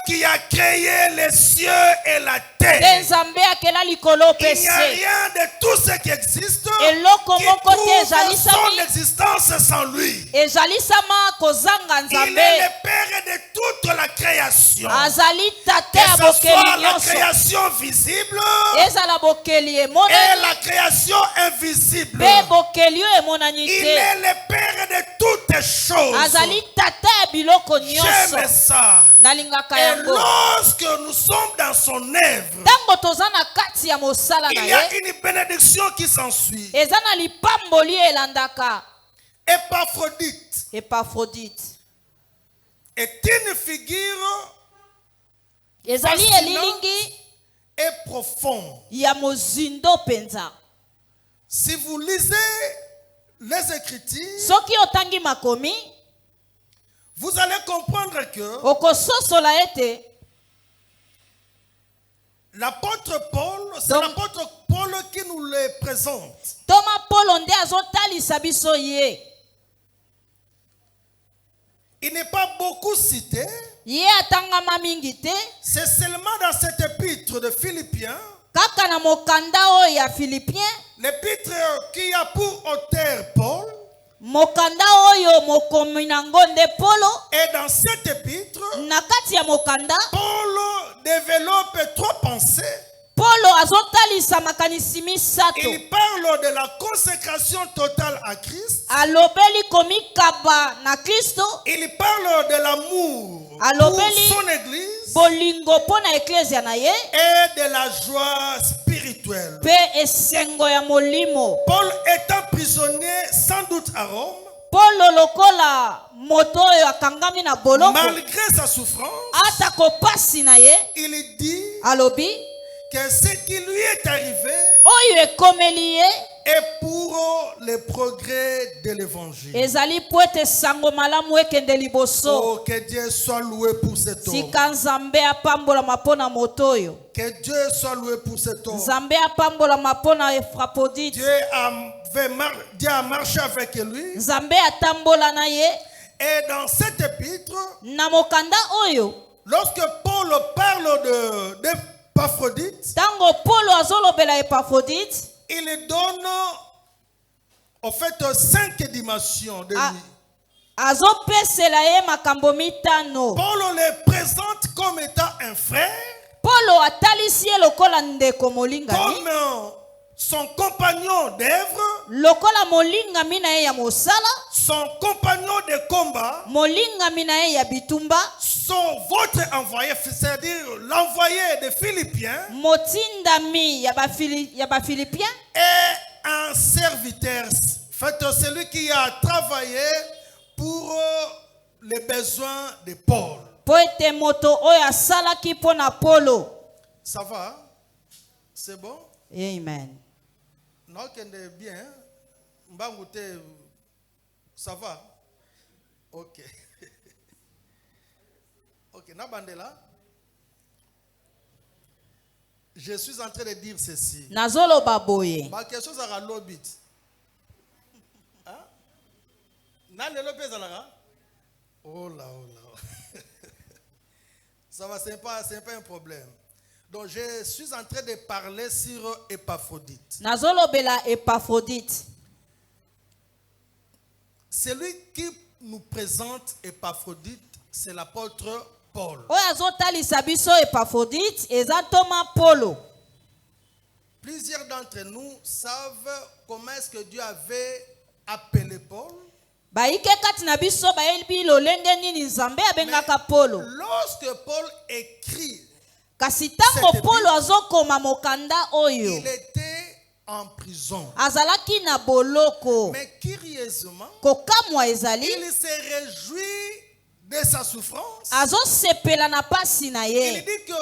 [SPEAKER 4] qui a créé les cieux et la terre.
[SPEAKER 5] te nzambe akela likolo
[SPEAKER 4] Il n'y a
[SPEAKER 5] pese.
[SPEAKER 4] rien de tout ce qui existe
[SPEAKER 5] eloko
[SPEAKER 4] qui
[SPEAKER 5] moko te
[SPEAKER 4] trouve son
[SPEAKER 5] ezalisami,
[SPEAKER 4] existence sans lui.
[SPEAKER 5] ezalisama kozanga
[SPEAKER 4] Il est
[SPEAKER 5] nzambe.
[SPEAKER 4] le Père de toute la création.
[SPEAKER 5] Azali tata
[SPEAKER 4] Que
[SPEAKER 5] ya
[SPEAKER 4] ce soit
[SPEAKER 5] bokeli
[SPEAKER 4] la
[SPEAKER 5] nyonso,
[SPEAKER 4] création visible
[SPEAKER 5] ezala bokeli
[SPEAKER 4] et
[SPEAKER 5] emonani
[SPEAKER 4] la création invisible.
[SPEAKER 5] pe bokeli oyo emonani
[SPEAKER 4] Il
[SPEAKER 5] te.
[SPEAKER 4] est le Père de toutes choses.
[SPEAKER 5] Azali tata ya biloko nyonso.
[SPEAKER 4] J'aime ça.
[SPEAKER 5] Nalingaka
[SPEAKER 4] Et
[SPEAKER 5] yango.
[SPEAKER 4] lorsque nous sommes dans son œuvre,
[SPEAKER 5] Tango toza na kati ya mosala na
[SPEAKER 4] il y a
[SPEAKER 5] ye,
[SPEAKER 4] une bénédiction qui s'ensuit.
[SPEAKER 5] eza na lipamboli elandaka.
[SPEAKER 4] Épaphrodite
[SPEAKER 5] Epaphrodite
[SPEAKER 4] est une figure
[SPEAKER 5] ezali
[SPEAKER 4] fascinante
[SPEAKER 5] elilingi
[SPEAKER 4] et profonde.
[SPEAKER 5] ya mozindo penza.
[SPEAKER 4] Si vous lisez les Écritures,
[SPEAKER 5] Soki otangi makomi,
[SPEAKER 4] vous allez comprendre que
[SPEAKER 5] okososola ete
[SPEAKER 4] l'apôtre Paul, c'est
[SPEAKER 5] Donc-
[SPEAKER 4] l'apôtre Paul qui nous le présente.
[SPEAKER 5] Toma Polo nde azotalisa biso ye.
[SPEAKER 4] Il n'est pas beaucoup cité.
[SPEAKER 5] Ye atangama mingi te,
[SPEAKER 4] C'est seulement dans cet épître de Philippiens,
[SPEAKER 5] kaka na mokanda oyo ya Philipien,
[SPEAKER 4] l'épître qui a pour auteur Paul.
[SPEAKER 5] mokanda oyo mokomi nango nde Polo.
[SPEAKER 4] Et dans cet épître,
[SPEAKER 5] Na kati ya mokanda,
[SPEAKER 4] Paul développe trois pensées.
[SPEAKER 5] Polo azotalisa makanisi misato.
[SPEAKER 4] Il parle de la consécration totale à Christ.
[SPEAKER 5] Alobeli komikaba na Kristo,
[SPEAKER 4] Il parle de l'amour pour
[SPEAKER 5] Alobeli
[SPEAKER 4] son église
[SPEAKER 5] bolingo po na eklesia na ye,
[SPEAKER 4] et de la joie spirituelle.
[SPEAKER 5] pe esengo ya molimo.
[SPEAKER 4] Paul étant prisonnier sans doute à Rome,
[SPEAKER 5] Polo lokola moto oyo akangami na boloko,
[SPEAKER 4] malgré sa souffrance,
[SPEAKER 5] ata kopasi na ye,
[SPEAKER 4] il dit
[SPEAKER 5] alobi
[SPEAKER 4] que ce qui lui est arrivé
[SPEAKER 5] oyo ekomeli ye
[SPEAKER 4] est pour le progrès de l'évangile.
[SPEAKER 5] ezali po ete sango malamu ekende liboso.
[SPEAKER 4] Oh, que Dieu soit loué pour cet homme.
[SPEAKER 5] Sika nzambe apambolama mpo na moto oyo.
[SPEAKER 4] Que Dieu soit loué pour cet homme.
[SPEAKER 5] Nzambe apambolama mpo na Epaphrodite.
[SPEAKER 4] Dieu a marché avec lui.
[SPEAKER 5] Nzambe atambola na ye.
[SPEAKER 4] Et dans cet épître,
[SPEAKER 5] Na mokanda oyo,
[SPEAKER 4] lorsque Paul parle d'Épaphrodite,
[SPEAKER 5] tango Polo azolobela Epaphrodite,
[SPEAKER 4] il donne en fait 5 dimensions de
[SPEAKER 5] Ah.
[SPEAKER 4] lui.
[SPEAKER 5] azopesela ye makambo mitano.
[SPEAKER 4] Paul le présente comme étant un frère,
[SPEAKER 5] Polo atalisi ye lokola ndeko molingami,
[SPEAKER 4] comme son compagnon d'œuvre,
[SPEAKER 5] lokola molingami na ye ya mosala,
[SPEAKER 4] son compagnon de combat,
[SPEAKER 5] molingami na ye ya bitumba,
[SPEAKER 4] son votre envoyé, c'est-à-dire l'envoyé des Philippiens,
[SPEAKER 5] motindami ya ba Philippiens,
[SPEAKER 4] est un serviteur. En fait, celui qui a travaillé pour les besoins de Paul.
[SPEAKER 5] poete moto oyo asalaki pona Polo.
[SPEAKER 4] Ça va? C'est bon?
[SPEAKER 5] Amen.
[SPEAKER 4] Non, c'est bien. Mbangouté, ça va? Ok. Ok, Nabandela. Je suis en train de dire ceci.
[SPEAKER 5] Nazolo baboye.
[SPEAKER 4] Ma question c'est à l'obit. Hein? N'a le lobé zalara? Oh là, oh là. Ça va, c'est pas un problème. Donc je suis en train de parler sur Épaphrodite.
[SPEAKER 5] Nazolo bela Épaphrodite.
[SPEAKER 4] Celui qui nous présente Épaphrodite, c'est l'apôtre Paul.
[SPEAKER 5] Oyo azotalisa biso Épaphrodite eza Thomas Polo.
[SPEAKER 4] Plusieurs d'entre nous savent comment est-ce que Dieu avait appelé Paul.
[SPEAKER 5] Baike kati na biso bayebi lolenge nini Nzambe abengaka Polo.
[SPEAKER 4] Lorsque Paul écrit,
[SPEAKER 5] Kasi tango
[SPEAKER 4] Cette
[SPEAKER 5] Polo azokoma mokanda oyo,
[SPEAKER 4] il était en prison.
[SPEAKER 5] azalaki na boloko.
[SPEAKER 4] Mais curieusement,
[SPEAKER 5] Kokamwa ezali,
[SPEAKER 4] il se réjouit de sa souffrance.
[SPEAKER 5] azosepela na pasi na
[SPEAKER 4] Il
[SPEAKER 5] ye.
[SPEAKER 4] dit que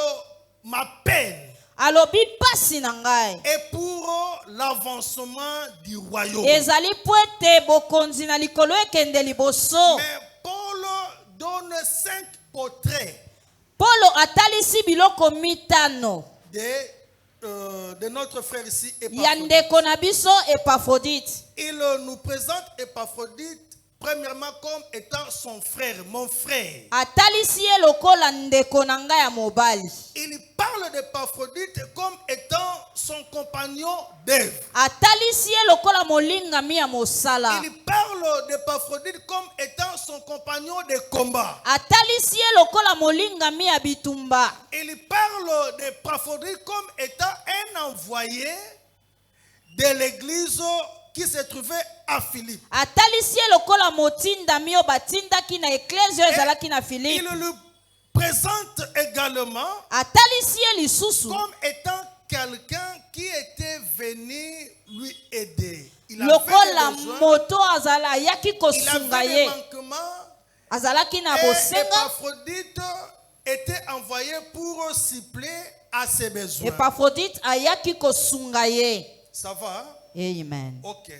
[SPEAKER 4] ma peine
[SPEAKER 5] Alobi pasi na ngai
[SPEAKER 4] est pour l'avancement du royaume.
[SPEAKER 5] ezali po ete bokonzi na likolo ekende liboso.
[SPEAKER 4] Mais Paul donne 5 portraits
[SPEAKER 5] Polo atalisi biloko mitano
[SPEAKER 4] de notre frère ici,
[SPEAKER 5] ya
[SPEAKER 4] Épaphrodite.
[SPEAKER 5] ndeko na biso Épaphrodite.
[SPEAKER 4] Il nous présente Épaphrodite premièrement comme étant son frère, mon frère.
[SPEAKER 5] Atalisi ye lokola ndeko na ngai ya mobali.
[SPEAKER 4] Il parle d'Épaphrodite comme étant son compagnon d'œuvre.
[SPEAKER 5] Atalisi ye lokola molingami ya mosala.
[SPEAKER 4] Il parle d'Épaphrodite comme étant son compagnon de combat.
[SPEAKER 5] Atalisi ye lokola molingami ya bitumba.
[SPEAKER 4] Il parle d'Épaphrodite comme étant un envoyé de l'église qui se trouvait à Philippe.
[SPEAKER 5] Atalisi ye lokola motindami oyo batindaki na eklezio ezalaki na
[SPEAKER 4] Il
[SPEAKER 5] Philippe.
[SPEAKER 4] le présente également
[SPEAKER 5] Atalisi ye lisusu
[SPEAKER 4] comme étant quelqu'un qui était venu lui aider. Il
[SPEAKER 5] lokola
[SPEAKER 4] avait des besoins,
[SPEAKER 5] moto azala ayaki
[SPEAKER 4] il
[SPEAKER 5] kosunga
[SPEAKER 4] avait des
[SPEAKER 5] ye.
[SPEAKER 4] manquements.
[SPEAKER 5] Azalaki na
[SPEAKER 4] Et
[SPEAKER 5] bosenga.
[SPEAKER 4] Épaphrodite était envoyé pour suppléer à ses besoins.
[SPEAKER 5] Épaphrodite ayaki kosunga ye.
[SPEAKER 4] Ça va?
[SPEAKER 5] Amen.
[SPEAKER 4] Ok.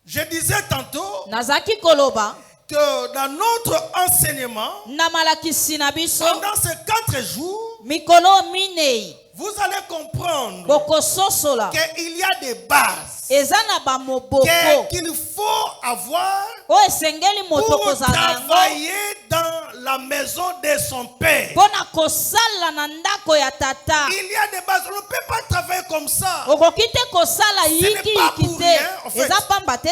[SPEAKER 4] Je disais tantôt
[SPEAKER 5] Nazaki koloba
[SPEAKER 4] que dans notre enseignement,
[SPEAKER 5] na malakisi na biso
[SPEAKER 4] pendant ces 4 jours,
[SPEAKER 5] mikolo minei
[SPEAKER 4] vous allez comprendre
[SPEAKER 5] bokososola
[SPEAKER 4] qu'il y a des bases
[SPEAKER 5] eza na bamoboko
[SPEAKER 4] qu'il faut avoir
[SPEAKER 5] oyo esengeli moto
[SPEAKER 4] pour
[SPEAKER 5] kozala yango
[SPEAKER 4] travailler dans la maison de son père.
[SPEAKER 5] mpona kosala na ndako ya tata.
[SPEAKER 4] Il y a des bases. On ne peut pas travailler comme ça.
[SPEAKER 5] Okoki te kosala
[SPEAKER 4] n'est pas
[SPEAKER 5] yiki
[SPEAKER 4] pour
[SPEAKER 5] te
[SPEAKER 4] rien, en fait.
[SPEAKER 5] eza pamba te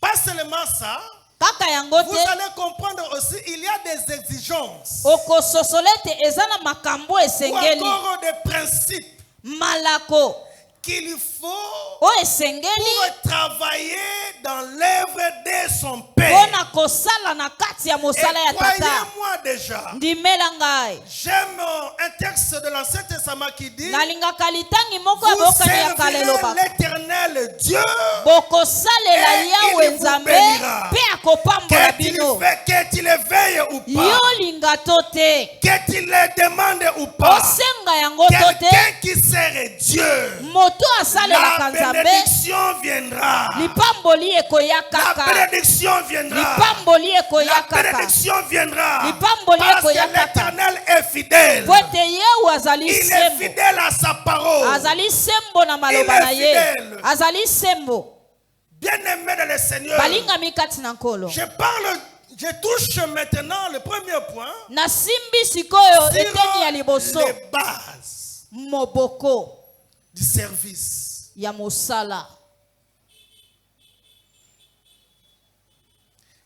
[SPEAKER 4] Pas seulement ça.
[SPEAKER 5] kaka yango
[SPEAKER 4] Vous
[SPEAKER 5] te
[SPEAKER 4] allez comprendre aussi, il y a des exigences
[SPEAKER 5] okososola ete eza na makambo
[SPEAKER 4] ou
[SPEAKER 5] esengeli
[SPEAKER 4] encore des principes
[SPEAKER 5] malako
[SPEAKER 4] qu'il faut
[SPEAKER 5] oyo esengeli
[SPEAKER 4] pour travailler dans l'œuvre de son père.
[SPEAKER 5] mpona kosala na kati ya
[SPEAKER 4] Et
[SPEAKER 5] mosala ya tata.
[SPEAKER 4] croyez-moi déjà,
[SPEAKER 5] Ndimela ngai
[SPEAKER 4] j'aime un texte de l'Ancien Testament qui dit:
[SPEAKER 5] nalingaka litangi moko ya
[SPEAKER 4] vous
[SPEAKER 5] boyokani ya kale
[SPEAKER 4] servirez
[SPEAKER 5] elobaka
[SPEAKER 4] l'Éternel Dieu,
[SPEAKER 5] bokosalela
[SPEAKER 4] Et
[SPEAKER 5] yawe
[SPEAKER 4] il vous
[SPEAKER 5] nzambe
[SPEAKER 4] bénira.
[SPEAKER 5] mpe akopambola bino
[SPEAKER 4] qu'il veille ou pas,
[SPEAKER 5] yo linga to te
[SPEAKER 4] qu'il le demande ou pas,
[SPEAKER 5] osenga yango to te
[SPEAKER 4] quelqu'un qui sert Dieu,
[SPEAKER 5] moto asalelaka
[SPEAKER 4] la
[SPEAKER 5] nzambe
[SPEAKER 4] bénédiction viendra.
[SPEAKER 5] lipamboli ekoya
[SPEAKER 4] La
[SPEAKER 5] kaka
[SPEAKER 4] bénédiction viendra.
[SPEAKER 5] lipamboli ekoya
[SPEAKER 4] La
[SPEAKER 5] kaka
[SPEAKER 4] bénédiction viendra.
[SPEAKER 5] Lipamboli
[SPEAKER 4] Parce que
[SPEAKER 5] ekoya kaka.
[SPEAKER 4] l'Éternel est fidèle.
[SPEAKER 5] po ete yewu azali
[SPEAKER 4] Il est
[SPEAKER 5] sembo
[SPEAKER 4] fidèle à sa parole.
[SPEAKER 5] azali sembo na maloba
[SPEAKER 4] Il est
[SPEAKER 5] na ye
[SPEAKER 4] fidèle.
[SPEAKER 5] azali sembo.
[SPEAKER 4] Bien-aimé dans le Seigneur,
[SPEAKER 5] balingami kati na nkolo
[SPEAKER 4] je touche maintenant le premier point
[SPEAKER 5] nasimbi sikoyo
[SPEAKER 4] sur
[SPEAKER 5] eteni ya liboso
[SPEAKER 4] les bases
[SPEAKER 5] moboko
[SPEAKER 4] du service.
[SPEAKER 5] ya mosala.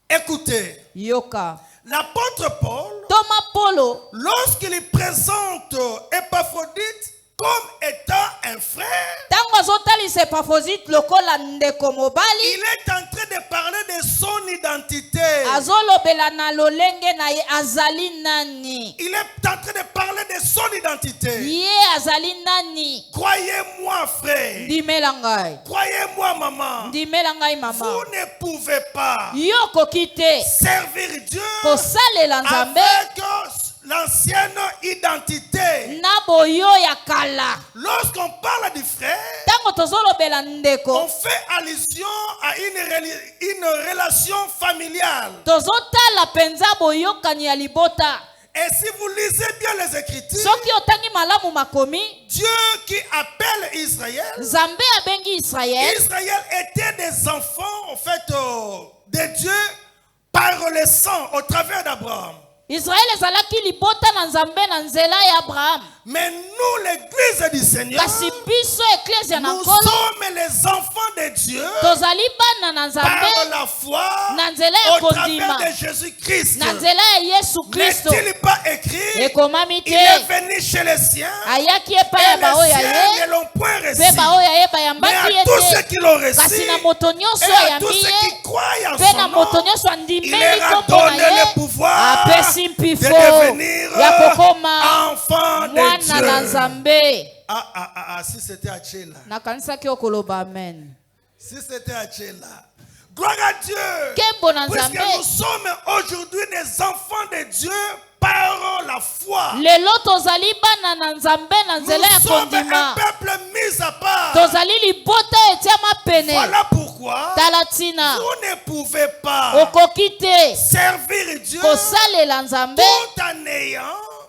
[SPEAKER 4] Écoutez,
[SPEAKER 5] Yoka
[SPEAKER 4] l'apôtre Paul,
[SPEAKER 5] Thomas Polo
[SPEAKER 4] lorsqu'il présente Épaphrodite comme étant un frère,
[SPEAKER 5] tango azotalisa Épaphrodite lokola ndeko mobali
[SPEAKER 4] il est en train de parler de son identité.
[SPEAKER 5] azolobela na lolenge na ye azali nani.
[SPEAKER 4] Il est en train de parler de son identité.
[SPEAKER 5] Ye azali nani.
[SPEAKER 4] Croyez-moi, frère.
[SPEAKER 5] Ndimela ngai.
[SPEAKER 4] Croyez-moi, maman.
[SPEAKER 5] Ndimela ngai mama.
[SPEAKER 4] Vous ne pouvez pas
[SPEAKER 5] Yo kokite
[SPEAKER 4] servir Dieu
[SPEAKER 5] kosalela nzambe
[SPEAKER 4] avec l'ancienne identité.
[SPEAKER 5] na boyo ya kala.
[SPEAKER 4] Lorsqu'on parle du frère,
[SPEAKER 5] Tango tozolobela ndeko
[SPEAKER 4] on fait allusion à une relation familiale.
[SPEAKER 5] tozotala penza boyokani ya libota.
[SPEAKER 4] Et si vous lisez bien les Écritures,
[SPEAKER 5] Soki otangi malamu makomi,
[SPEAKER 4] Dieu qui appelle Israël,
[SPEAKER 5] Nzambe abengi Israël.
[SPEAKER 4] Israël était des enfants, en fait, de Dieu par le sang au travers d'Abraham.
[SPEAKER 5] Israël ezalaki libota na Nzambe na nzela ya Abraham.
[SPEAKER 4] Mais nous, l'église du Seigneur,
[SPEAKER 5] Kasi biso eklezia na
[SPEAKER 4] nous
[SPEAKER 5] nkolo
[SPEAKER 4] sommes les enfants de Dieu
[SPEAKER 5] tozali bana na
[SPEAKER 4] par
[SPEAKER 5] Nzambe
[SPEAKER 4] la foi
[SPEAKER 5] na nzela ya
[SPEAKER 4] au
[SPEAKER 5] kondima
[SPEAKER 4] travers de Jésus-Christ.
[SPEAKER 5] na nzela ya Yesu Kristo.
[SPEAKER 4] N'est-il pas écrit?
[SPEAKER 5] Ekomami
[SPEAKER 4] Il est
[SPEAKER 5] te
[SPEAKER 4] venu chez les siens
[SPEAKER 5] ayaki epai ya
[SPEAKER 4] et
[SPEAKER 5] baoyo
[SPEAKER 4] les
[SPEAKER 5] ya
[SPEAKER 4] siens ne
[SPEAKER 5] ye
[SPEAKER 4] l'ont point
[SPEAKER 5] mpe
[SPEAKER 4] reçu.
[SPEAKER 5] baoyo ya ye
[SPEAKER 4] Mais
[SPEAKER 5] bayambaki
[SPEAKER 4] à
[SPEAKER 5] ye
[SPEAKER 4] tous ceux
[SPEAKER 5] te.
[SPEAKER 4] qui l'ont reçu
[SPEAKER 5] Kasi na moto nyonso
[SPEAKER 4] et à
[SPEAKER 5] ayambi
[SPEAKER 4] tous ceux
[SPEAKER 5] ye
[SPEAKER 4] qui croient en
[SPEAKER 5] mpe
[SPEAKER 4] son
[SPEAKER 5] na moto
[SPEAKER 4] nom,
[SPEAKER 5] nyonso
[SPEAKER 4] il
[SPEAKER 5] andimeli
[SPEAKER 4] leur a
[SPEAKER 5] kombo na
[SPEAKER 4] donné le
[SPEAKER 5] ye
[SPEAKER 4] pouvoir
[SPEAKER 5] apesi
[SPEAKER 4] de
[SPEAKER 5] mpifo
[SPEAKER 4] devenir
[SPEAKER 5] ya kokoma
[SPEAKER 4] enfant de
[SPEAKER 5] mwana na
[SPEAKER 4] Dieu.
[SPEAKER 5] Nzambe.
[SPEAKER 4] Si c'était à Tchéla.
[SPEAKER 5] Nakanisaki okoloba amen.
[SPEAKER 4] Si c'était à Tchéla. Gloire à Dieu.
[SPEAKER 5] Kembo na
[SPEAKER 4] Puisque
[SPEAKER 5] Nzambe.
[SPEAKER 4] nous sommes aujourd'hui des enfants de Dieu par la foi.
[SPEAKER 5] Lelo tozali bana na Nzambe na
[SPEAKER 4] Nous
[SPEAKER 5] nzela ya
[SPEAKER 4] sommes un
[SPEAKER 5] kondima.
[SPEAKER 4] peuple mis à part.
[SPEAKER 5] Tozali libota etiama pene.
[SPEAKER 4] Voilà pourquoi
[SPEAKER 5] Talatina.
[SPEAKER 4] vous ne pouvez pas
[SPEAKER 5] Okoki te
[SPEAKER 4] servir Dieu
[SPEAKER 5] kosalela Nzambe
[SPEAKER 4] tout en ayant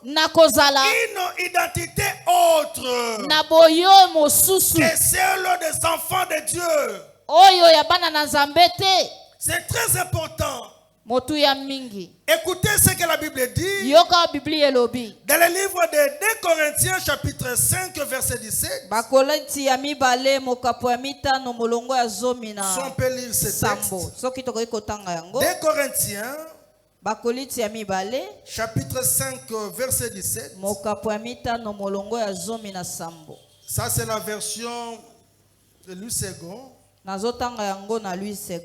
[SPEAKER 5] na kozala
[SPEAKER 4] une identité autre
[SPEAKER 5] na boyo mosusu
[SPEAKER 4] que celle des enfants de Dieu.
[SPEAKER 5] oyo ya bana na Nzambe te.
[SPEAKER 4] C'est très important.
[SPEAKER 5] Motu ya mingi.
[SPEAKER 4] Écoutez ce que la Bible dit
[SPEAKER 5] Yoka Biblie elobi.
[SPEAKER 4] dans le livre de 2 Corinthiens chapitre 5 verset 17.
[SPEAKER 5] Bakolati ya mibale mokapo ya mitano molongo ya zomi
[SPEAKER 4] Si on
[SPEAKER 5] na
[SPEAKER 4] peut lire ce
[SPEAKER 5] sambo.
[SPEAKER 4] texte.
[SPEAKER 5] Soki tokoki kotanga yango.
[SPEAKER 4] 2 Corinthiens
[SPEAKER 5] Bakoliti ya mibale
[SPEAKER 4] chapitre 5 verset 17.
[SPEAKER 5] mokapo ya mitano molongo ya zomi na sambo.
[SPEAKER 4] Ça c'est la version de Louis II.
[SPEAKER 5] Nazotanga yango na Louis II.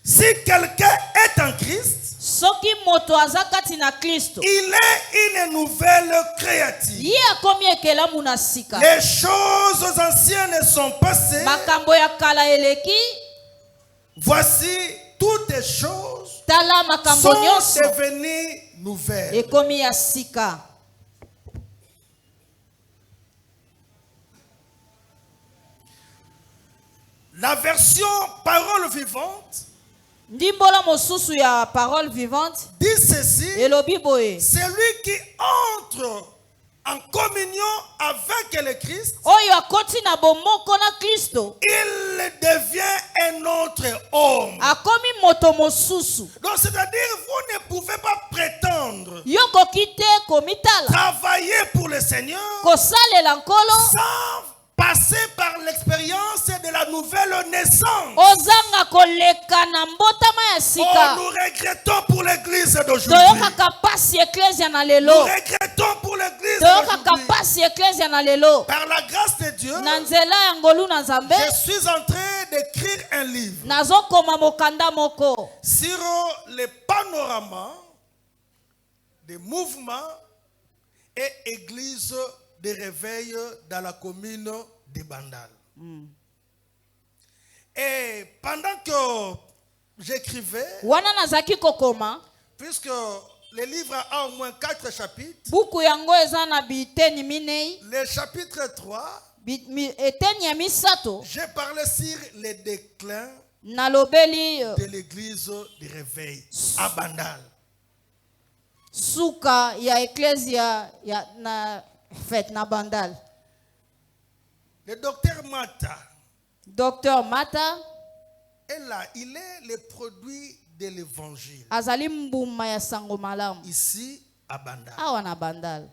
[SPEAKER 4] Si quelqu'un est en Christ,
[SPEAKER 5] Soki moto aza kati na Kristo,
[SPEAKER 4] il est une nouvelle créature.
[SPEAKER 5] ye akomi ekelamu na sika.
[SPEAKER 4] Les choses anciennes sont passées.
[SPEAKER 5] Makambo ya kala eleki,
[SPEAKER 4] Voici toutes les choses
[SPEAKER 5] tala makambo
[SPEAKER 4] sont
[SPEAKER 5] nyonso
[SPEAKER 4] devenues nouvelles.
[SPEAKER 5] ekomi ya sika.
[SPEAKER 4] La version parole vivante
[SPEAKER 5] Ndimbola mosusu ya parole vivante
[SPEAKER 4] dit ceci.
[SPEAKER 5] elobi boye.
[SPEAKER 4] Celui qui entre en communion avec le Christ,
[SPEAKER 5] Oyo akoti na bomoko na Kristo,
[SPEAKER 4] il devient un autre homme.
[SPEAKER 5] akomi moto mosusu.
[SPEAKER 4] Donc c'est-à-dire vous ne pouvez pas prétendre
[SPEAKER 5] Yo koki te komitala
[SPEAKER 4] travailler pour le Seigneur
[SPEAKER 5] kosalela nkolo
[SPEAKER 4] sans passer par l'expérience de la nouvelle naissance.
[SPEAKER 5] ozanga koleka na mbotama ya
[SPEAKER 4] Oh,
[SPEAKER 5] sika.
[SPEAKER 4] nous regrettons pour l'église d'aujourd'hui.
[SPEAKER 5] Toyokaka pasi eklesia na
[SPEAKER 4] Nous
[SPEAKER 5] lelo.
[SPEAKER 4] regrettons pour l'église
[SPEAKER 5] Toyokaka
[SPEAKER 4] d'aujourd'hui.
[SPEAKER 5] pasi eklesia na lelo.
[SPEAKER 4] Par la grâce de Dieu,
[SPEAKER 5] Na nzela ya ngolu na Nzambe
[SPEAKER 4] je suis en train d'écrire un livre
[SPEAKER 5] nazokoma mokanda moko
[SPEAKER 4] sur le panorama des mouvements et églises de réveil dans la commune de Bandal. Et pendant que j'écrivais,
[SPEAKER 5] wana nazaki kokoma
[SPEAKER 4] puisque le livre a au moins 4 chapitres,
[SPEAKER 5] buku yango eza na biteni minei
[SPEAKER 4] le chapitre 3,
[SPEAKER 5] eteni ya misato
[SPEAKER 4] j'ai parlé sur le déclin
[SPEAKER 5] nalobeli
[SPEAKER 4] de l'église de réveil à Bandal.
[SPEAKER 5] suka ya eklesia ya na fête na Bandal.
[SPEAKER 4] Le docteur Mata
[SPEAKER 5] Docteur Mata
[SPEAKER 4] est là, il est le produit de l'évangile
[SPEAKER 5] azali mbuma ya sango malamu
[SPEAKER 4] ici à Bandal.
[SPEAKER 5] awa na Bandal.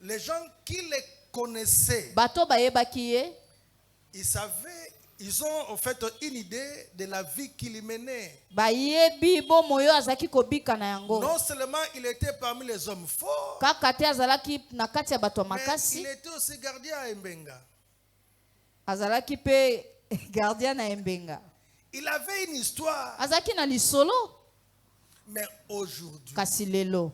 [SPEAKER 4] Les gens qui le connaissaient,
[SPEAKER 5] Bato bayebaki ye
[SPEAKER 4] ils savaient, ils ont en fait une idée de la vie qu'il menait.
[SPEAKER 5] bayebi bomo oyo azalaki kobika na yango.
[SPEAKER 4] Non seulement il était parmi les hommes forts,
[SPEAKER 5] Kaka te azalaki na kati ya bato ya
[SPEAKER 4] mais
[SPEAKER 5] makasi,
[SPEAKER 4] il était aussi gardien à Mbenga.
[SPEAKER 5] azalaki pe gardien na embenga.
[SPEAKER 4] Il avait une histoire.
[SPEAKER 5] Azaki na lisolo.
[SPEAKER 4] Mais aujourd'hui,
[SPEAKER 5] Kasi lelo.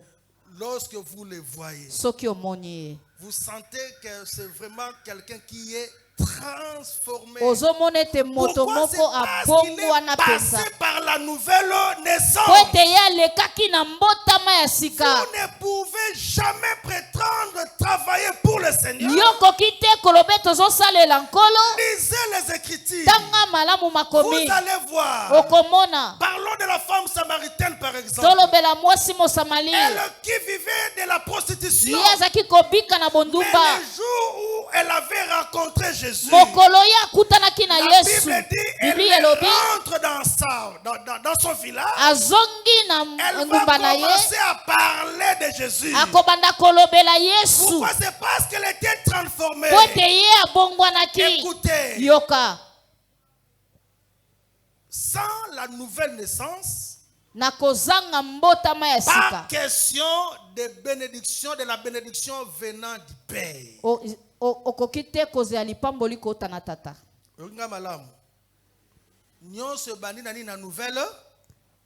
[SPEAKER 4] lorsque vous le voyez,
[SPEAKER 5] Soki omoni.
[SPEAKER 4] vous sentez que c'est vraiment quelqu'un qui est transformé.
[SPEAKER 5] Ozomone te moto
[SPEAKER 4] Pourquoi? C'est
[SPEAKER 5] moko
[SPEAKER 4] parce qu'il
[SPEAKER 5] abongo
[SPEAKER 4] est
[SPEAKER 5] na
[SPEAKER 4] passé
[SPEAKER 5] pesa.
[SPEAKER 4] par la nouvelle naissance.
[SPEAKER 5] Kwete ya lekaki na mbotama ya sika.
[SPEAKER 4] Vous ne pouvez jamais prétendre travailler pour le Seigneur.
[SPEAKER 5] Yoko kite kolobe tozo salela nkolo.
[SPEAKER 4] Lisez les Écritures.
[SPEAKER 5] Tanga malamu makomi.
[SPEAKER 4] Vous allez voir.
[SPEAKER 5] Okomona.
[SPEAKER 4] Parlons de la femme samaritaine par exemple.
[SPEAKER 5] Tolobela mwasi mo Samali.
[SPEAKER 4] Elle qui vivait de la prostitution.
[SPEAKER 5] Yezaki kobika na
[SPEAKER 4] Mais
[SPEAKER 5] bondumba.
[SPEAKER 4] le jour où elle avait rencontré Jésus,
[SPEAKER 5] Mokolo ya kutanaki na
[SPEAKER 4] la
[SPEAKER 5] Yesu.
[SPEAKER 4] Bible dit,
[SPEAKER 5] Bibi
[SPEAKER 4] elle
[SPEAKER 5] elobi.
[SPEAKER 4] rentre dans son village.
[SPEAKER 5] Azongi na
[SPEAKER 4] Elle va
[SPEAKER 5] ngumba na ye.
[SPEAKER 4] commencer à parler de Jésus.
[SPEAKER 5] Akobanda kolobela Yesu.
[SPEAKER 4] Pourquoi? C'est parce qu'elle était transformée.
[SPEAKER 5] Kwete ye abongwanaki.
[SPEAKER 4] Écoutez,
[SPEAKER 5] Yoka.
[SPEAKER 4] sans la nouvelle naissance,
[SPEAKER 5] Na kozanga mbotama ya
[SPEAKER 4] pas
[SPEAKER 5] sika.
[SPEAKER 4] question de bénédiction, de la bénédiction venant du Père.
[SPEAKER 5] Okoki te kozela lipamboli kota na tata.
[SPEAKER 4] Olinga malamu. Nyonso bandi na nini na nouvelle?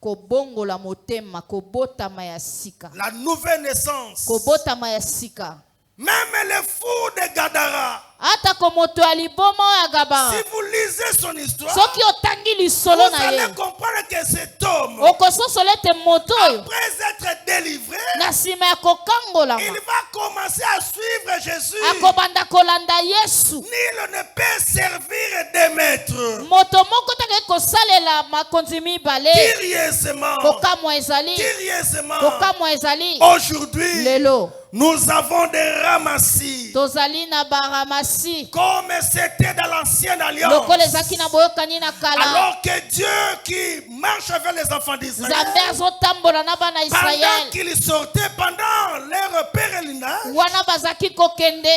[SPEAKER 5] Kobongola motema, kobotama ya sika.
[SPEAKER 4] La nouvelle naissance.
[SPEAKER 5] Kobotama ya sika.
[SPEAKER 4] Même le fou de Gadara.
[SPEAKER 5] Ata komoto ya libomo ya gaba.
[SPEAKER 4] Si vous lisez son histoire,
[SPEAKER 5] Soki otangi lisolo
[SPEAKER 4] vous
[SPEAKER 5] na ye.
[SPEAKER 4] allez comprendre que cet homme,
[SPEAKER 5] Okososole te moto oyo.
[SPEAKER 4] après être délivré,
[SPEAKER 5] Na nsima ya kokangolama.
[SPEAKER 4] il va commencer à suivre Jésus.
[SPEAKER 5] Akobanda kolanda Yesu.
[SPEAKER 4] Nul ne peut servir des maîtres.
[SPEAKER 5] Moto moko take kosalela makonzi mibale.
[SPEAKER 4] Curieusement,
[SPEAKER 5] Kokamwa ezali.
[SPEAKER 4] curieusement,
[SPEAKER 5] Kokamwa ezali.
[SPEAKER 4] aujourd'hui,
[SPEAKER 5] Lelo.
[SPEAKER 4] nous avons des ramassis.
[SPEAKER 5] Tozali na baramasi.
[SPEAKER 4] Comme c'était dans l'ancienne alliance.
[SPEAKER 5] Lokola ezaki na boyokani na kala.
[SPEAKER 4] Alors que Dieu qui marche avec les enfants d'Israël,
[SPEAKER 5] Nzambe azotambola na bana
[SPEAKER 4] pendant
[SPEAKER 5] Israël.
[SPEAKER 4] qu'ils sortaient, pendant leur pèlerinage,
[SPEAKER 5] Wana bazaki kokende.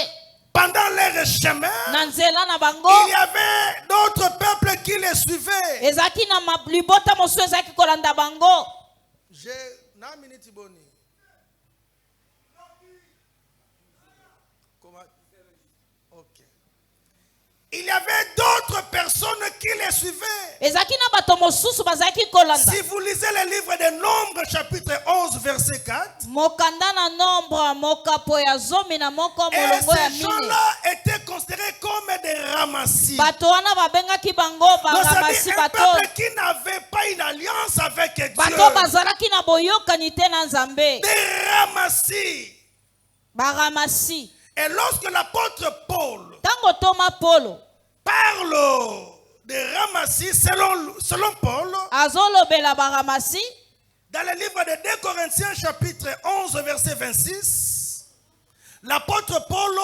[SPEAKER 4] pendant leur chemin,
[SPEAKER 5] Na nzela na bango.
[SPEAKER 4] il y avait d'autres peuples qui les suivaient.
[SPEAKER 5] Ezaki na libota mosu ezaki kolanda bango.
[SPEAKER 4] J'ai na minute boni. Comment? Ok. Il y avait d'autres personnes qui les suivaient.
[SPEAKER 5] Ezaki na bato mosusu bazaki kolanda.
[SPEAKER 4] Si vous lisez le livre de Nombres, chapitre 11, verset 4,
[SPEAKER 5] Mokanda na nombre mokapo ya zomi na moko
[SPEAKER 4] et
[SPEAKER 5] molongo ya
[SPEAKER 4] ces
[SPEAKER 5] mine.
[SPEAKER 4] gens-là étaient considérés comme des ramassis.
[SPEAKER 5] Bato wana babengaki bango
[SPEAKER 4] Donc, ça
[SPEAKER 5] baramasi
[SPEAKER 4] dit un
[SPEAKER 5] bato.
[SPEAKER 4] peuple qui n'avait pas une alliance avec Dieu.
[SPEAKER 5] Bato bazalaki na boyokani te na Nzambe.
[SPEAKER 4] Des ramassis.
[SPEAKER 5] Baramasi.
[SPEAKER 4] Et lorsque l'apôtre Paul
[SPEAKER 5] Tango Thomas Polo.
[SPEAKER 4] parle des ramassis, selon Paul,
[SPEAKER 5] Azolobela baramasi.
[SPEAKER 4] dans le livre de 2 Corinthiens, chapitre 11, verset 26, l'apôtre Paul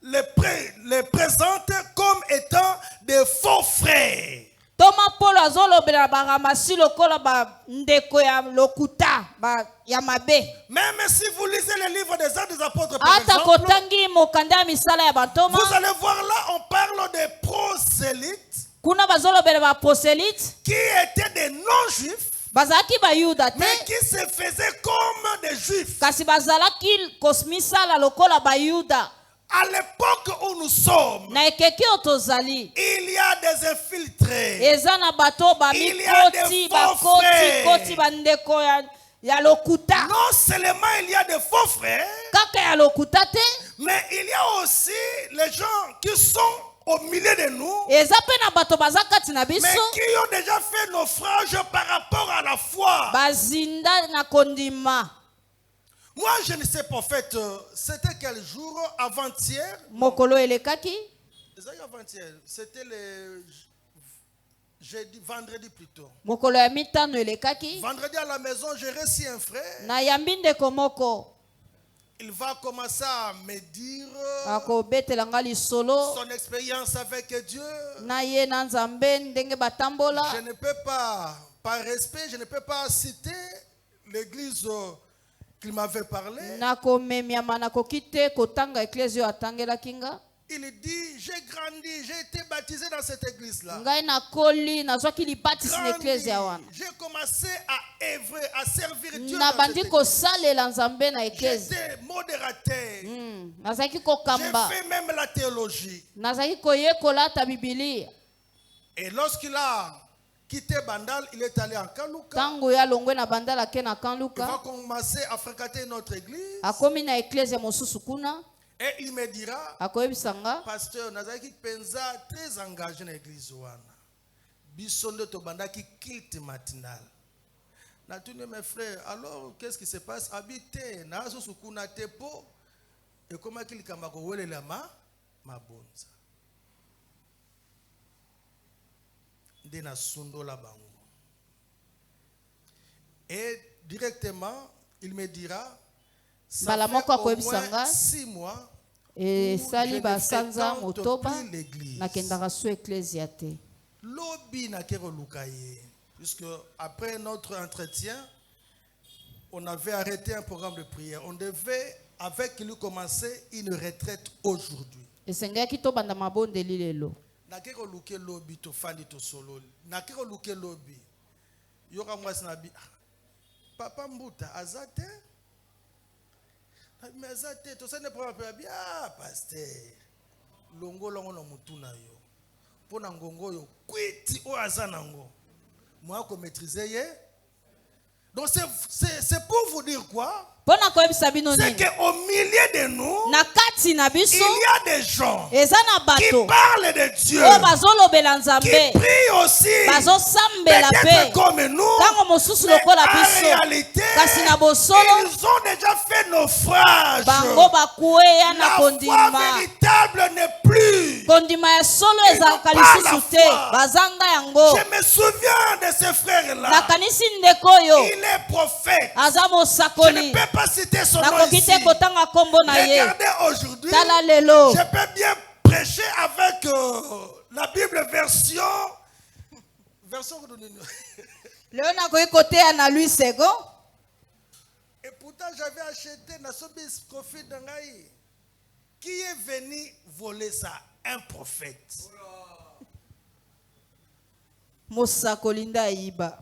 [SPEAKER 4] les présente comme étant des faux frères.
[SPEAKER 5] Thomas Polo azolobela baramasi lokola ba ndeko ya lokuta ba ya mabe.
[SPEAKER 4] Même si vous lisez le livre des Actes des Apôtres, par
[SPEAKER 5] Ata
[SPEAKER 4] exemple,
[SPEAKER 5] kotangi mokanda ya misala ya bantoma.
[SPEAKER 4] vous allez voir là, on parle des prosélytes
[SPEAKER 5] Kuna bazolobela ba prosélytes.
[SPEAKER 4] qui étaient des non-juifs,
[SPEAKER 5] Bazalaki ba yuda te.
[SPEAKER 4] mais qui se faisaient comme des juifs.
[SPEAKER 5] Kasi bazalaki kosmisala lokola ba yuda.
[SPEAKER 4] À l'époque où nous sommes,
[SPEAKER 5] Na ekeki otozali.
[SPEAKER 4] il y a des infiltrés.
[SPEAKER 5] Eza na bato ba
[SPEAKER 4] Il y a des
[SPEAKER 5] mikoti
[SPEAKER 4] faux
[SPEAKER 5] bakoti
[SPEAKER 4] frères.
[SPEAKER 5] koti bandeko ya lokuta.
[SPEAKER 4] Non seulement il y a des faux frères,
[SPEAKER 5] Kaka ya lokuta te.
[SPEAKER 4] mais il y a aussi les gens qui sont au milieu de nous,
[SPEAKER 5] Eza pe na bato baza kati na
[SPEAKER 4] mais
[SPEAKER 5] biso.
[SPEAKER 4] qui ont déjà fait naufrage par rapport à la foi.
[SPEAKER 5] Bazinda na kondima.
[SPEAKER 4] Moi, je ne sais pas, en fait, c'était quel jour? Avant-hier?
[SPEAKER 5] Mokolo elekaki.
[SPEAKER 4] C'était le jeudi, vendredi plutôt.
[SPEAKER 5] Mokolo ya mitano elekaki.
[SPEAKER 4] Vendredi à la maison, j'ai reçu un frère.
[SPEAKER 5] Na yambi ndeko moko.
[SPEAKER 4] Il va commencer à me dire
[SPEAKER 5] Akobetela nga lisolo.
[SPEAKER 4] son expérience avec Dieu.
[SPEAKER 5] Na ye na Nzambe ndenge batambola.
[SPEAKER 4] Je ne peux pas, par respect, je ne peux pas citer l'église qu'il m'avait parlé.
[SPEAKER 5] Nakomemiama nakokite kotanga eklezio atangela kinga.
[SPEAKER 4] Il dit, j'ai grandi, j'ai été baptisé dans cette église-là.
[SPEAKER 5] Ngai nakoli nazwaki libatisi na eklezia wana.
[SPEAKER 4] J'ai commencé à œuvrer, à servir Dieu.
[SPEAKER 5] Nabandi kosalela Nzambe na eklezia.
[SPEAKER 4] J'étais modérateur.
[SPEAKER 5] Nazaki
[SPEAKER 4] J'ai
[SPEAKER 5] kokamba.
[SPEAKER 4] fait même la théologie.
[SPEAKER 5] Nazaki koyekola ta Biblia.
[SPEAKER 4] Et lorsqu'il a quitté Bandal, il est allé en Kanluka.
[SPEAKER 5] Tango ya longwe na bandala ke na
[SPEAKER 4] Il va
[SPEAKER 5] Kanluka.
[SPEAKER 4] commencer à fréquenter notre église.
[SPEAKER 5] Akomi na eklezia mosusu kuna.
[SPEAKER 4] Et il me dira,
[SPEAKER 5] Akoyebisanga.
[SPEAKER 4] pasteur, Nazaki Penza très engagé dans l'église wana. Bisonde to bandaki kilt matinal. Na tous mes frères, alors qu'est-ce qui se passe? Habité, na sukuna tepo. Et comment qu'il kamako wele la ma bonza. Dena sundo la bango. Et directement, il me dira, ça fait au moins 6 mois.
[SPEAKER 5] Et sali
[SPEAKER 4] je
[SPEAKER 5] ba
[SPEAKER 4] ne
[SPEAKER 5] sanza
[SPEAKER 4] fréquente
[SPEAKER 5] motoba
[SPEAKER 4] plus l'église.
[SPEAKER 5] na kendaka su eklezia te.
[SPEAKER 4] Lobby na kero lukaye. Puisque après notre entretien, on avait arrêté un programme de prière. On devait, avec lui, commencer une retraite aujourd'hui.
[SPEAKER 5] Esengaki to banda mabondeli lelo.
[SPEAKER 4] Na kero luke lobby to fandi to solo. Na kero luke lobby. Yoka mwasi na bi. Papa Mbuta azate. Mais azate to sene problème pe bi pasteur. Longo longo no mutuna yo. Pona ngongo yo kwiti o azanango. Moi ko maîtriser ye. Donc c'est pour vous dire quoi?
[SPEAKER 5] Pona koyebisa bino
[SPEAKER 4] C'est
[SPEAKER 5] nini?
[SPEAKER 4] qu'au milieu de nous,
[SPEAKER 5] Na kati na
[SPEAKER 4] il
[SPEAKER 5] biso
[SPEAKER 4] y a des gens
[SPEAKER 5] eza na
[SPEAKER 4] qui
[SPEAKER 5] bato
[SPEAKER 4] parlent de Dieu,
[SPEAKER 5] o bazolobela
[SPEAKER 4] qui
[SPEAKER 5] Nzambe,
[SPEAKER 4] prient aussi,
[SPEAKER 5] bazosambela
[SPEAKER 4] peut-être
[SPEAKER 5] pe.
[SPEAKER 4] comme nous,
[SPEAKER 5] Tango mosusu
[SPEAKER 4] mais
[SPEAKER 5] lokola
[SPEAKER 4] en
[SPEAKER 5] biso.
[SPEAKER 4] réalité,
[SPEAKER 5] Kasi na bosolo
[SPEAKER 4] ils ont déjà fait naufrage.
[SPEAKER 5] bango bakueya na
[SPEAKER 4] La foi
[SPEAKER 5] kondima.
[SPEAKER 4] véritable n'est plus.
[SPEAKER 5] Kondima ya solo
[SPEAKER 4] Ils
[SPEAKER 5] ezalaka
[SPEAKER 4] n'ont pas
[SPEAKER 5] lisusu
[SPEAKER 4] la
[SPEAKER 5] te.
[SPEAKER 4] foi.
[SPEAKER 5] Bazanga yango.
[SPEAKER 4] Je me souviens de ces frères-là.
[SPEAKER 5] Nakanisi ndeko oyo
[SPEAKER 4] Il est prophète.
[SPEAKER 5] aza
[SPEAKER 4] Je ne
[SPEAKER 5] mosakoli.
[SPEAKER 4] peux pas citer son nom
[SPEAKER 5] Nakoki
[SPEAKER 4] ici.
[SPEAKER 5] te kotanga kombo na ye.
[SPEAKER 4] Regardez aujourd'hui,
[SPEAKER 5] Tala lelo.
[SPEAKER 4] je peux bien prêcher avec la Bible version.
[SPEAKER 5] Leo nakoki koteya na lui sego.
[SPEAKER 4] Et pourtant, j'avais acheté Nasobis Kofi Dangaï. Qui est venu voler ça? Un prophète.
[SPEAKER 5] Mosakoli nda yiba.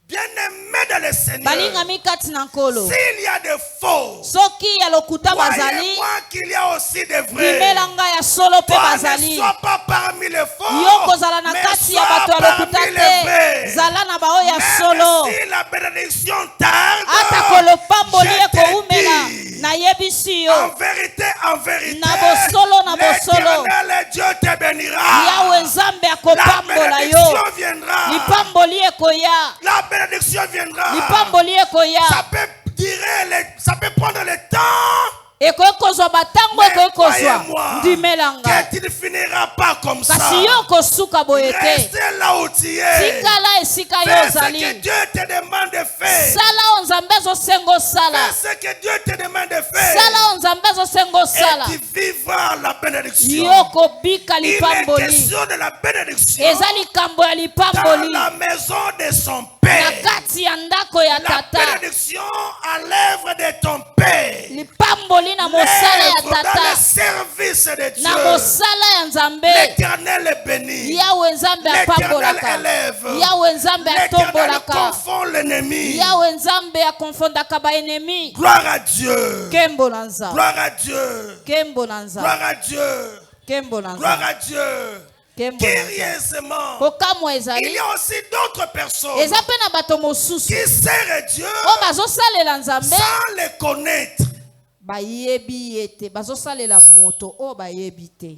[SPEAKER 4] Bien-aimé dans le Seigneur.
[SPEAKER 5] Balingami kati na nkolo.
[SPEAKER 4] S'il y a des faux,
[SPEAKER 5] Soki ya lokuta bazali.
[SPEAKER 4] croyez-moi qu'il y a aussi des vrais.
[SPEAKER 5] Bimelanga ya solo pe
[SPEAKER 4] Toi
[SPEAKER 5] bazali.
[SPEAKER 4] ne sois pas parmi les faux,
[SPEAKER 5] Yo kozala na
[SPEAKER 4] mais
[SPEAKER 5] kati ya
[SPEAKER 4] sois
[SPEAKER 5] bato ya lokuta
[SPEAKER 4] parmi les
[SPEAKER 5] te.
[SPEAKER 4] vrais.
[SPEAKER 5] Zala na bao ya
[SPEAKER 4] Même
[SPEAKER 5] solo.
[SPEAKER 4] si la bénédiction tarde,
[SPEAKER 5] Ata kolopamboli
[SPEAKER 4] je te
[SPEAKER 5] ekoumela.
[SPEAKER 4] dis,
[SPEAKER 5] Na yebisi yo.
[SPEAKER 4] en vérité,
[SPEAKER 5] Na bosolo, na bosolo.
[SPEAKER 4] l'Éternel Dieu te bénira.
[SPEAKER 5] Yawe Nzambe
[SPEAKER 4] La
[SPEAKER 5] akopambola yo.
[SPEAKER 4] bénédiction viendra.
[SPEAKER 5] Lipamboli ekoya.
[SPEAKER 4] La bénédiction viendra.
[SPEAKER 5] Lipamboli ekoya.
[SPEAKER 4] Ça peut prendre le temps.
[SPEAKER 5] Ekoki kozwa batango
[SPEAKER 4] Mais
[SPEAKER 5] ekoki kozwa.
[SPEAKER 4] croyez-moi
[SPEAKER 5] Ndimelanga.
[SPEAKER 4] que tu ne finiras pas comme ça.
[SPEAKER 5] Kasi yo kosuka boye te.
[SPEAKER 4] Reste là où tu es.
[SPEAKER 5] Tikala esika yo
[SPEAKER 4] Fais ce que
[SPEAKER 5] ozali.
[SPEAKER 4] Dieu te demande de faire.
[SPEAKER 5] Sala o Nzambe azosenga osala.
[SPEAKER 4] Fais ce que Dieu te demande de faire.
[SPEAKER 5] Sala o Nzambe azosenga osala.
[SPEAKER 4] Et tu vivras la bénédiction.
[SPEAKER 5] Yo kobika
[SPEAKER 4] Il est
[SPEAKER 5] lipamboli.
[SPEAKER 4] question de la bénédiction
[SPEAKER 5] Eza likambo ya
[SPEAKER 4] dans
[SPEAKER 5] lipamboli.
[SPEAKER 4] la maison de son
[SPEAKER 5] Na
[SPEAKER 4] père.
[SPEAKER 5] kati ya ndako ya
[SPEAKER 4] La
[SPEAKER 5] tata.
[SPEAKER 4] bénédiction à l'œuvre de ton père.
[SPEAKER 5] Lipamboli na mosala ya
[SPEAKER 4] L'œuvre dans le
[SPEAKER 5] tata.
[SPEAKER 4] service de
[SPEAKER 5] Na
[SPEAKER 4] Dieu.
[SPEAKER 5] mosala ya Nzambe.
[SPEAKER 4] L'Éternel est béni.
[SPEAKER 5] Yawe Nzambe
[SPEAKER 4] L'Éternel
[SPEAKER 5] apambolaka.
[SPEAKER 4] élève.
[SPEAKER 5] Yawe Nzambe
[SPEAKER 4] L'Éternel
[SPEAKER 5] atombolaka.
[SPEAKER 4] confond l'ennemi.
[SPEAKER 5] Yawe Nzambe akofondaka baenemi.
[SPEAKER 4] Gloire à Dieu.
[SPEAKER 5] Kembo na Nzambe.
[SPEAKER 4] Gloire à Dieu.
[SPEAKER 5] Kembo na Nzambe.
[SPEAKER 4] Gloire à Dieu.
[SPEAKER 5] Kembo na
[SPEAKER 4] Gloire
[SPEAKER 5] Nzambe.
[SPEAKER 4] à Dieu.
[SPEAKER 5] Kembo na Nzambe.
[SPEAKER 4] Curieusement,
[SPEAKER 5] Kokamwa
[SPEAKER 4] il
[SPEAKER 5] ezali.
[SPEAKER 4] y a aussi d'autres personnes
[SPEAKER 5] Eza mpe na bato mosusu.
[SPEAKER 4] qui servent Dieu
[SPEAKER 5] O bazosalela Nzambe.
[SPEAKER 4] sans le connaître.
[SPEAKER 5] Bayebi ye te. Bazosalela moto o bayebi te.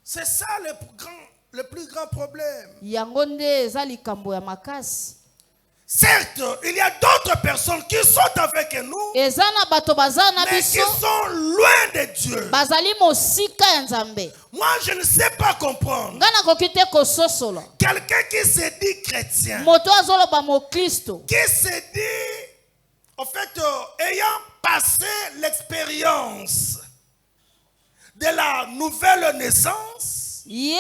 [SPEAKER 4] C'est ça le plus grand problème.
[SPEAKER 5] Yango nde eza likambo ya makasi.
[SPEAKER 4] Certes, il y a d'autres personnes qui sont avec nous,
[SPEAKER 5] Eza na bato baza na
[SPEAKER 4] mais qui
[SPEAKER 5] biso.
[SPEAKER 4] sont loin de Dieu.
[SPEAKER 5] Bazali mosika ya Nzambe.
[SPEAKER 4] Moi, je ne sais pas comprendre.
[SPEAKER 5] Nga nakoki te kososola.
[SPEAKER 4] Quelqu'un qui se dit chrétien,
[SPEAKER 5] Moto azoloba mokristo.
[SPEAKER 4] qui se dit, en fait, ayant passé l'expérience de la nouvelle naissance,
[SPEAKER 5] Ye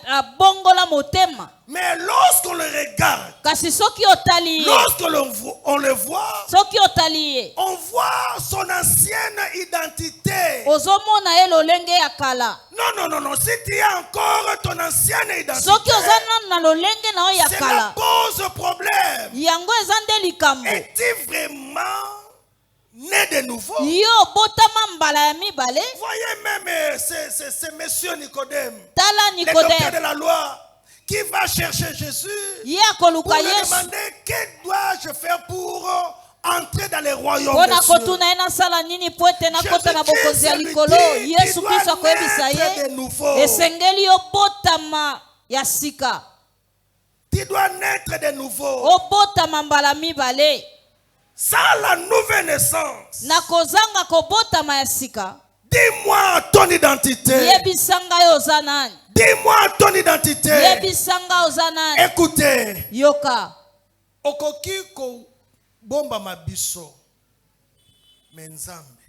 [SPEAKER 5] abongola motema.
[SPEAKER 4] mais lorsqu'on le regarde,
[SPEAKER 5] Kasi soki otali ye.
[SPEAKER 4] lorsqu'on le voit,
[SPEAKER 5] Soki otali ye.
[SPEAKER 4] on voit son ancienne identité.
[SPEAKER 5] Ozomona ye lolenge ya kala.
[SPEAKER 4] Non. Si tu as encore ton ancienne identité,
[SPEAKER 5] Soki oza nanu na lolenge na yo ya
[SPEAKER 4] cela
[SPEAKER 5] kala.
[SPEAKER 4] pose problème.
[SPEAKER 5] Yango eza nde likambo.
[SPEAKER 4] Es-tu vraiment né de nouveau.
[SPEAKER 5] Yo botama mbala ya mibale.
[SPEAKER 4] Voyez même ce monsieur Nicodème,
[SPEAKER 5] Tala
[SPEAKER 4] le docteur
[SPEAKER 5] Nicodème.
[SPEAKER 4] de la loi, qui va chercher Jésus
[SPEAKER 5] Ya
[SPEAKER 4] pour
[SPEAKER 5] koluka
[SPEAKER 4] lui
[SPEAKER 5] Yesu.
[SPEAKER 4] demander que dois-je faire pour entrer dans les royaumes
[SPEAKER 5] Pona
[SPEAKER 4] des cieux.
[SPEAKER 5] kotuna ena sala nini poete na kota na
[SPEAKER 4] Jésus-Christ
[SPEAKER 5] bokonzi ya
[SPEAKER 4] lui
[SPEAKER 5] likolo.
[SPEAKER 4] dit,
[SPEAKER 5] Yesu
[SPEAKER 4] tu dois
[SPEAKER 5] Kristo akoyebisa
[SPEAKER 4] naître
[SPEAKER 5] ye.
[SPEAKER 4] de nouveau.
[SPEAKER 5] Esengeli yo botama ya sika.
[SPEAKER 4] Tu dois naître de nouveau.
[SPEAKER 5] O botama mbala mibale.
[SPEAKER 4] Sans la nouvelle naissance.
[SPEAKER 5] Na kozanga ko botama ya sika.
[SPEAKER 4] Dis-moi ton identité.
[SPEAKER 5] Yebisanga yo oza nani.
[SPEAKER 4] Dis-moi ton identité.
[SPEAKER 5] Yebisanga oza nani.
[SPEAKER 4] Écoutez.
[SPEAKER 5] Yoka.
[SPEAKER 4] Okoki ko bomba mabiso. Menzambe.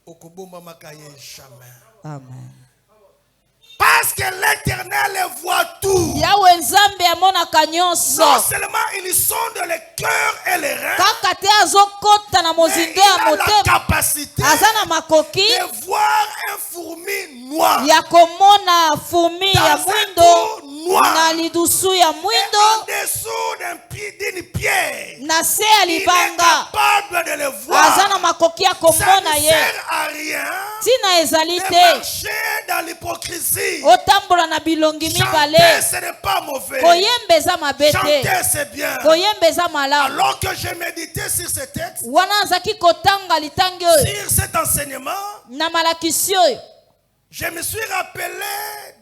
[SPEAKER 4] Oko bomba makaye jamais.
[SPEAKER 5] Amen.
[SPEAKER 4] Parce que l'Éternel voit tout.
[SPEAKER 5] Yawe nzambe amonaka nyonso.
[SPEAKER 4] Non seulement ils sonde le cœur et les reins,
[SPEAKER 5] Kaka te azokota na
[SPEAKER 4] mais
[SPEAKER 5] mozindo
[SPEAKER 4] il
[SPEAKER 5] ya
[SPEAKER 4] a la
[SPEAKER 5] motema.
[SPEAKER 4] capacité
[SPEAKER 5] Aza na makoki
[SPEAKER 4] de voir un fourmi noir
[SPEAKER 5] ya komona fumi ya
[SPEAKER 4] dans un
[SPEAKER 5] mwindo
[SPEAKER 4] trou noir
[SPEAKER 5] na lidusu ya
[SPEAKER 4] et en
[SPEAKER 5] mwindo
[SPEAKER 4] dessous d'une pierre.
[SPEAKER 5] na se ya
[SPEAKER 4] Il est
[SPEAKER 5] libanga.
[SPEAKER 4] capable de le
[SPEAKER 5] Aza
[SPEAKER 4] voir.
[SPEAKER 5] na makoki ya
[SPEAKER 4] Ça
[SPEAKER 5] komona
[SPEAKER 4] ne
[SPEAKER 5] ye.
[SPEAKER 4] sert à rien
[SPEAKER 5] Tina ezali
[SPEAKER 4] de
[SPEAKER 5] te.
[SPEAKER 4] marcher dans l'hypocrisie.
[SPEAKER 5] Otambola na bilongi
[SPEAKER 4] Chanter,
[SPEAKER 5] mibale.
[SPEAKER 4] ce n'est pas mauvais.
[SPEAKER 5] Koyemba eza mabe te.
[SPEAKER 4] Chanter, c'est bien.
[SPEAKER 5] Koyemba eza malamu.
[SPEAKER 4] Alors que j'ai médité sur ce texte,
[SPEAKER 5] Wana azaki kotanga litangi oyo
[SPEAKER 4] sur cet enseignement,
[SPEAKER 5] na malakisi oyo.
[SPEAKER 4] je me suis rappelé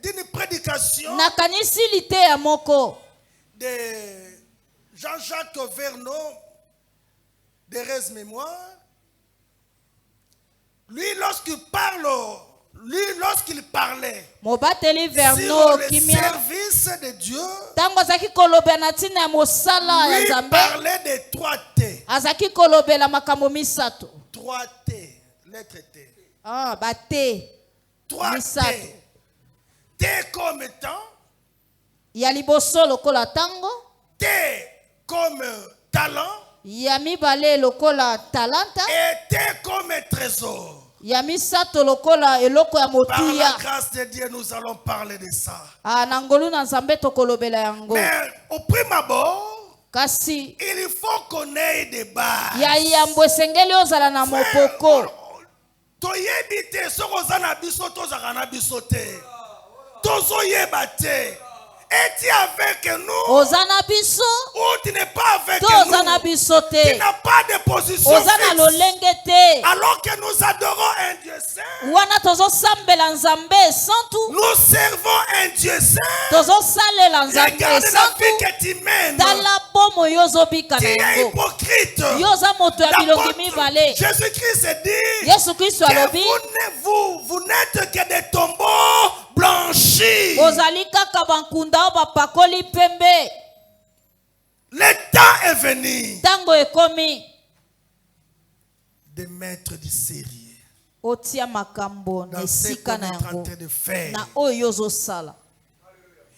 [SPEAKER 4] d'une prédication
[SPEAKER 5] Nakanisi lite ya moko.
[SPEAKER 4] de Jean-Jacques Vernon, de Rez Mémoire. Lui, lorsqu'il parlait
[SPEAKER 5] Mobateli
[SPEAKER 4] sur
[SPEAKER 5] Verno
[SPEAKER 4] le
[SPEAKER 5] kimia.
[SPEAKER 4] service de Dieu,
[SPEAKER 5] Tango azaki kolobela na ntina ya mosala ya
[SPEAKER 4] lui
[SPEAKER 5] Nzambe.
[SPEAKER 4] parlait de 3 T.
[SPEAKER 5] Azaki kolobela makambo misato.
[SPEAKER 4] 3 T. Lettre T.
[SPEAKER 5] Ah, bate.
[SPEAKER 4] 3
[SPEAKER 5] Misato.
[SPEAKER 4] T. T comme temps.
[SPEAKER 5] Ya liboso lokola tango.
[SPEAKER 4] T comme talent.
[SPEAKER 5] Ya mibale lokola talanta.
[SPEAKER 4] Et T comme trésor.
[SPEAKER 5] Ya misato lokola eloko ya
[SPEAKER 4] Par la
[SPEAKER 5] motuya.
[SPEAKER 4] grâce de Dieu, nous allons parler de ça.
[SPEAKER 5] Ah, na ngolu na Nzambe tokolobela yango.
[SPEAKER 4] Mais au prime abord,
[SPEAKER 5] Kasi
[SPEAKER 4] il faut qu'on ait des bases.
[SPEAKER 5] ya yambo esengeli ozala na mopoko.
[SPEAKER 4] Toyebi te soko oza na biso tozaka na biso te. Tozoyeba te. Es-tu avec nous
[SPEAKER 5] Ozana biso.
[SPEAKER 4] ou tu n'es pas avec
[SPEAKER 5] To
[SPEAKER 4] nous?
[SPEAKER 5] ozana biso
[SPEAKER 4] Tu
[SPEAKER 5] te.
[SPEAKER 4] n'as pas de position
[SPEAKER 5] Ozana
[SPEAKER 4] fixe.
[SPEAKER 5] lolenge te.
[SPEAKER 4] Alors que nous adorons un Dieu saint,
[SPEAKER 5] Wana tozo sambela Nzambe santu.
[SPEAKER 4] nous servons un Dieu saint.
[SPEAKER 5] Tozo salela Nzambe
[SPEAKER 4] Regarde la
[SPEAKER 5] santu.
[SPEAKER 4] vie que tu mènes.
[SPEAKER 5] Tala bomo yozo bika
[SPEAKER 4] Tu
[SPEAKER 5] na
[SPEAKER 4] es
[SPEAKER 5] yango.
[SPEAKER 4] hypocrite.
[SPEAKER 5] Yoza moto ya bilongi mibale.
[SPEAKER 4] Jésus-Christ dit
[SPEAKER 5] Yesu Kristo
[SPEAKER 4] que
[SPEAKER 5] alobi.
[SPEAKER 4] vous n'êtes que des tombeaux blanchis.
[SPEAKER 5] Ozali kaka bankunda o bapakoli pembe.
[SPEAKER 4] Le temps est venu
[SPEAKER 5] Tango ekomi.
[SPEAKER 4] de mettre du sérieux
[SPEAKER 5] Otia makambo na
[SPEAKER 4] dans ce
[SPEAKER 5] esika
[SPEAKER 4] qu'on
[SPEAKER 5] na
[SPEAKER 4] est en
[SPEAKER 5] yango.
[SPEAKER 4] train de faire.
[SPEAKER 5] Na oyo yozo sala.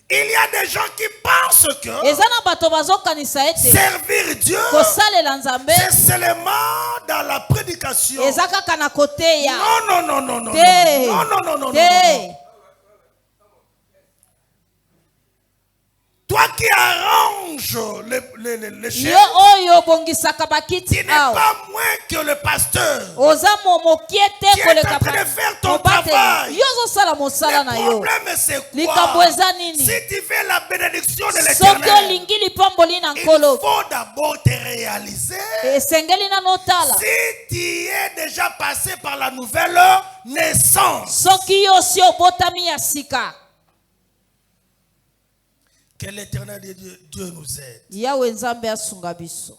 [SPEAKER 4] Il y a des gens qui pensent que
[SPEAKER 5] Eza na bato bazokanisa ete.
[SPEAKER 4] servir Dieu,
[SPEAKER 5] Kosalela Nzambe.
[SPEAKER 4] c'est seulement dans la prédication.
[SPEAKER 5] Eza kaka na kote ya.
[SPEAKER 4] Non.
[SPEAKER 5] Te.
[SPEAKER 4] Non.
[SPEAKER 5] Te.
[SPEAKER 4] Toi qui arranges les chefs,
[SPEAKER 5] Yo oyo bongisaka bakiti
[SPEAKER 4] tu n'es
[SPEAKER 5] awa.
[SPEAKER 4] pas moins que le pasteur.
[SPEAKER 5] Oza mokie te
[SPEAKER 4] Tu es
[SPEAKER 5] koleka
[SPEAKER 4] en train de faire ton
[SPEAKER 5] mobateli.
[SPEAKER 4] travail.
[SPEAKER 5] Yo ozosala mosala na
[SPEAKER 4] Le
[SPEAKER 5] yo.
[SPEAKER 4] problème c'est
[SPEAKER 5] Likambo
[SPEAKER 4] quoi?
[SPEAKER 5] eza nini?
[SPEAKER 4] Si tu veux la bénédiction de
[SPEAKER 5] Soki
[SPEAKER 4] l'Éternel,
[SPEAKER 5] olingi lipamboli na
[SPEAKER 4] il
[SPEAKER 5] nkolo.
[SPEAKER 4] faut d'abord te réaliser
[SPEAKER 5] Esengeli nano otala.
[SPEAKER 4] si tu es déjà passé par la nouvelle naissance.
[SPEAKER 5] Soki yo si obotami ya sika.
[SPEAKER 4] Que l'Éternel Dieu nous aide.
[SPEAKER 5] Yawe Nzambe asunga biso.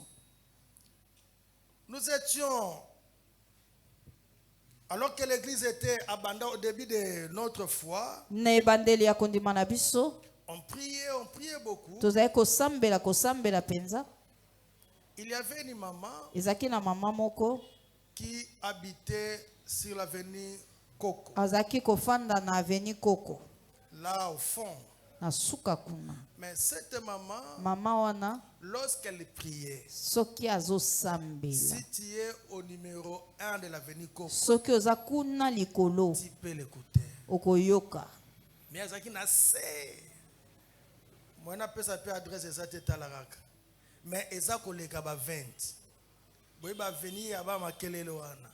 [SPEAKER 4] Nous étions, alors que l'église était abandonnée au début de notre foi,
[SPEAKER 5] Na ebandeli ya kondima na biso.
[SPEAKER 4] on priait beaucoup.
[SPEAKER 5] Tozali kosambela penza.
[SPEAKER 4] Il y avait une maman
[SPEAKER 5] Ezaki na mama moko.
[SPEAKER 4] qui habitait sur l'avenue Coco,
[SPEAKER 5] Azaki kofanda na aveni Koko.
[SPEAKER 4] là au fond.
[SPEAKER 5] Na suka kuna.
[SPEAKER 4] Mais cette maman,
[SPEAKER 5] Mama wana.
[SPEAKER 4] lorsqu'elle priait,
[SPEAKER 5] Soki azosambela.
[SPEAKER 4] si tu es au numéro 1 de l'avenue Coco,
[SPEAKER 5] Soki oza kuna likolo.
[SPEAKER 4] tu peux l'écouter.
[SPEAKER 5] Okoyoka.
[SPEAKER 4] Mais Azaki n'a sé. Moi, je peux s'appeler adresse exacte talaraka. Mais Ezako le kaba 20. Boy va venir avant ma kelele wana.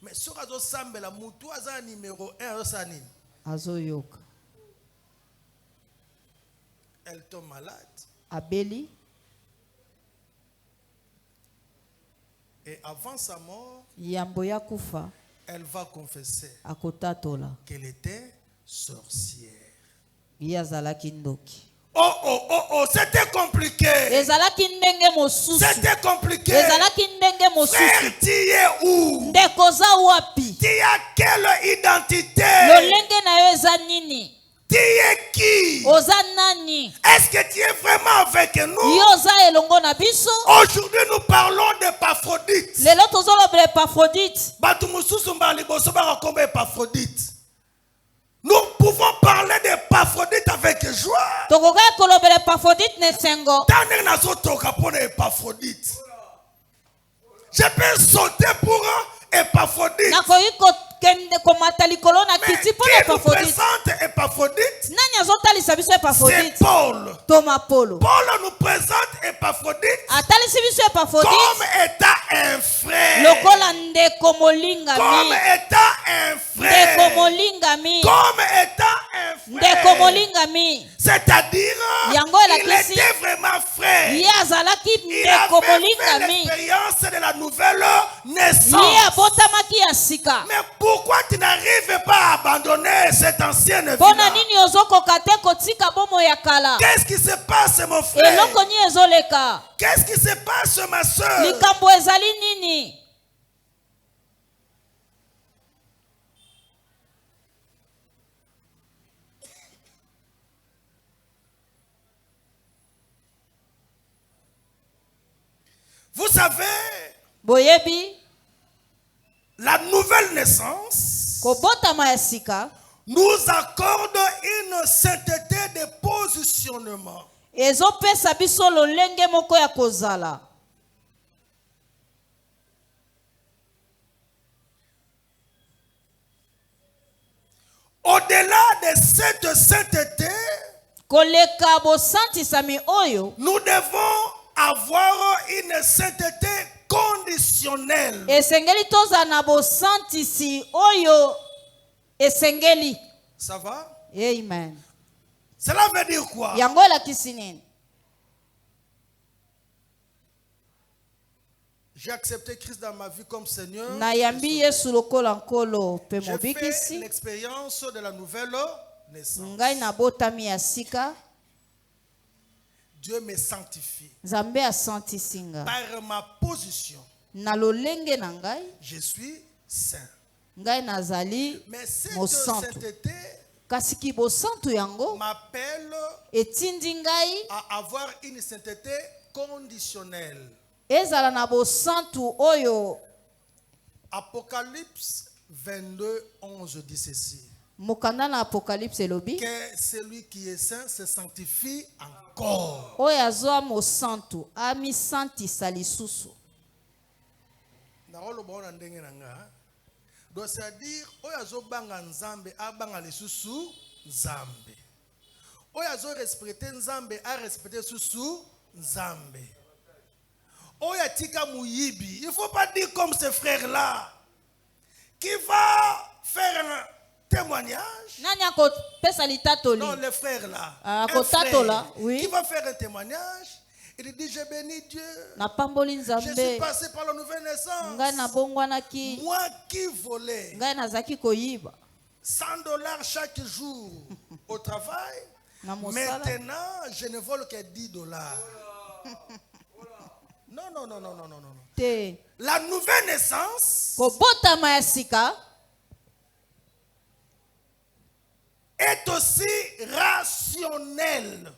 [SPEAKER 4] Mais sur azo sambela mutu aza numéro 1 azo sanini.
[SPEAKER 5] Azo yoka.
[SPEAKER 4] Elle tombe malade.
[SPEAKER 5] Abeli.
[SPEAKER 4] Et avant sa mort,
[SPEAKER 5] Yamboya kufa.
[SPEAKER 4] Elle va confesser
[SPEAKER 5] Akotatola.
[SPEAKER 4] qu'elle était sorcière.
[SPEAKER 5] Yazalaki ndoki.
[SPEAKER 4] Oh, c'était compliqué.
[SPEAKER 5] Ezalaki ndenge mosusu.
[SPEAKER 4] C'était compliqué.
[SPEAKER 5] Ezalaki ndenge mosusu.
[SPEAKER 4] Frère, tu es où?
[SPEAKER 5] Ndekoza wapi?
[SPEAKER 4] Tu as quelle identité?
[SPEAKER 5] Lolenge na yo eza nini?
[SPEAKER 4] Tu es qui?
[SPEAKER 5] Oza nani?
[SPEAKER 4] Est-ce que tu es vraiment avec nous?
[SPEAKER 5] Yo oza elongo na biso?
[SPEAKER 4] Aujourd'hui, nous parlons d'Épaphrodite.
[SPEAKER 5] Lelo tozolobela Épaphrodite.
[SPEAKER 4] Batu mususu mbali boso barakomba Épaphrodite. Nous pouvons parler d'Épaphrodite avec joie.
[SPEAKER 5] Tokoka kolobela Épaphrodite ne sengo.
[SPEAKER 4] Taneng nazo toka pour Épaphrodite. Je peux sauter pour Épaphrodite.
[SPEAKER 5] Nakoyi kende komata likolo na
[SPEAKER 4] Mais
[SPEAKER 5] kiti pour
[SPEAKER 4] qui nous
[SPEAKER 5] Épaphrodite.
[SPEAKER 4] présente Épaphrodite?
[SPEAKER 5] Nani azotalisa biso Épaphrodite?
[SPEAKER 4] C'est Paul.
[SPEAKER 5] Toma Polo.
[SPEAKER 4] Paul nous présente Épaphrodite
[SPEAKER 5] Atalisi biso Épaphrodite
[SPEAKER 4] comme étant un frère.
[SPEAKER 5] lokola ndeko molingami.
[SPEAKER 4] Comme étant un frère.
[SPEAKER 5] Ndeko molingami.
[SPEAKER 4] Comme étant un
[SPEAKER 5] Ndeko
[SPEAKER 4] frère.
[SPEAKER 5] molingami.
[SPEAKER 4] C'est-à-dire,
[SPEAKER 5] Yango
[SPEAKER 4] il
[SPEAKER 5] elakisi.
[SPEAKER 4] était vraiment frère.
[SPEAKER 5] Ye azalaki
[SPEAKER 4] Il
[SPEAKER 5] ndeko
[SPEAKER 4] avait fait
[SPEAKER 5] molingami.
[SPEAKER 4] l'expérience de la nouvelle naissance.
[SPEAKER 5] Ye abotamaki ya sika.
[SPEAKER 4] Mais pourquoi tu n'arrives pas à abandonner cette ancienne vie?
[SPEAKER 5] Pona nini ozokoka te kotika bomo ya kala?
[SPEAKER 4] Qu'est-ce qui se passe, mon frère?
[SPEAKER 5] Eloko ni ezoleka.
[SPEAKER 4] Qu'est-ce qui se passe, ma soeur?
[SPEAKER 5] Likambo ezali nini?
[SPEAKER 4] Vous savez,
[SPEAKER 5] Boyebi,
[SPEAKER 4] la nouvelle naissance
[SPEAKER 5] kobotama ya sika
[SPEAKER 4] nous accorde une sainteté de positionnement.
[SPEAKER 5] ezopesa biso lolenge moko ya kozala.
[SPEAKER 4] Au-delà de cette sainteté,
[SPEAKER 5] Koleka bosantisami oyo,
[SPEAKER 4] nous devons avoir une sainteté conditionnelle.
[SPEAKER 5] esengeli toza na bosantisi oyo esengeli.
[SPEAKER 4] Ça va?
[SPEAKER 5] Amen.
[SPEAKER 4] Cela veut dire quoi?
[SPEAKER 5] Yango elakisi nini?
[SPEAKER 4] J'ai accepté Christ dans ma vie comme Seigneur.
[SPEAKER 5] Nayambi Yesu lokola nkolo pe
[SPEAKER 4] J'ai fait
[SPEAKER 5] mobikisi.
[SPEAKER 4] l'expérience de la nouvelle naissance.
[SPEAKER 5] Ngai na botami ya sika.
[SPEAKER 4] Dieu me sanctifie.
[SPEAKER 5] Nzambe asantisi nga.
[SPEAKER 4] Par ma position,
[SPEAKER 5] Na lolenge na ngai,
[SPEAKER 4] je suis saint.
[SPEAKER 5] ngai nazali
[SPEAKER 4] Mais cette
[SPEAKER 5] mosantu.
[SPEAKER 4] sainteté
[SPEAKER 5] Kasi kibosantu yango
[SPEAKER 4] m'appelle
[SPEAKER 5] etindi ngai
[SPEAKER 4] à avoir une sainteté conditionnelle.
[SPEAKER 5] ezala na bosantu oyo.
[SPEAKER 4] Apocalypse 22, 11 dit ceci.
[SPEAKER 5] Mokanda na Apocalypse elobi
[SPEAKER 4] Que celui qui est saint se sanctifie encore.
[SPEAKER 5] oyo azwa mosantu amisantisa lisusu.
[SPEAKER 4] Donc c'est-à-dire oyo azobanga nzambe abanga lisusu nzambe. Oyo azo respecter nzambe a respecter lisusu nzambe. Oyo atika muyibi, il faut pas dire comme ce frère là qui va faire un témoignage.
[SPEAKER 5] Nani akopesa litatoli?
[SPEAKER 4] Non, le frère là.
[SPEAKER 5] Ah,
[SPEAKER 4] Un
[SPEAKER 5] kotatola,
[SPEAKER 4] frère
[SPEAKER 5] oui.
[SPEAKER 4] qui va faire un témoignage. Il dit, je bénis Dieu.
[SPEAKER 5] Napamboli
[SPEAKER 4] Je suis
[SPEAKER 5] nzambe.
[SPEAKER 4] passé par la nouvelle naissance.
[SPEAKER 5] Ngai nabongwanaki.
[SPEAKER 4] Moi qui volais
[SPEAKER 5] Ngai nazaki koyiba.
[SPEAKER 4] $100 chaque jour au travail,
[SPEAKER 5] Na mosala.
[SPEAKER 4] maintenant je ne vole que $10. Non.
[SPEAKER 5] Te.
[SPEAKER 4] La nouvelle naissance
[SPEAKER 5] Kobotama ya sika
[SPEAKER 4] est aussi rationnelle.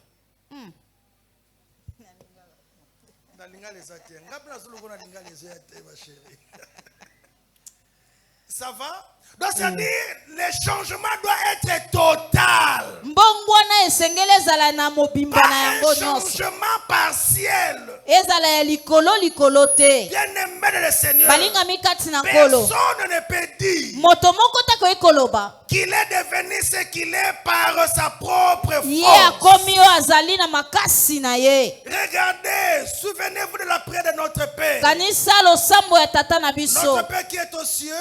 [SPEAKER 4] Ça va? Donc c'est-à-dire le changement doit être total.
[SPEAKER 5] mbongwana esengeli ezala na mobimba na
[SPEAKER 4] Pas
[SPEAKER 5] yango
[SPEAKER 4] un
[SPEAKER 5] nyonso.
[SPEAKER 4] changement partiel.
[SPEAKER 5] Ezala ya likolo te.
[SPEAKER 4] Bien-aimé de le Seigneur,
[SPEAKER 5] Balingami kati na nkolo.
[SPEAKER 4] personne ne peut dire
[SPEAKER 5] Moto moko takoki koloba
[SPEAKER 4] qu'il est devenu ce qu'il est par sa propre
[SPEAKER 5] Ye
[SPEAKER 4] force.
[SPEAKER 5] akomi oyo azali na makasi na ye.
[SPEAKER 4] Regardez, souvenez-vous de la prière de notre Père.
[SPEAKER 5] Kanisa losambo ya tata na biso.
[SPEAKER 4] Notre Père qui est aux cieux,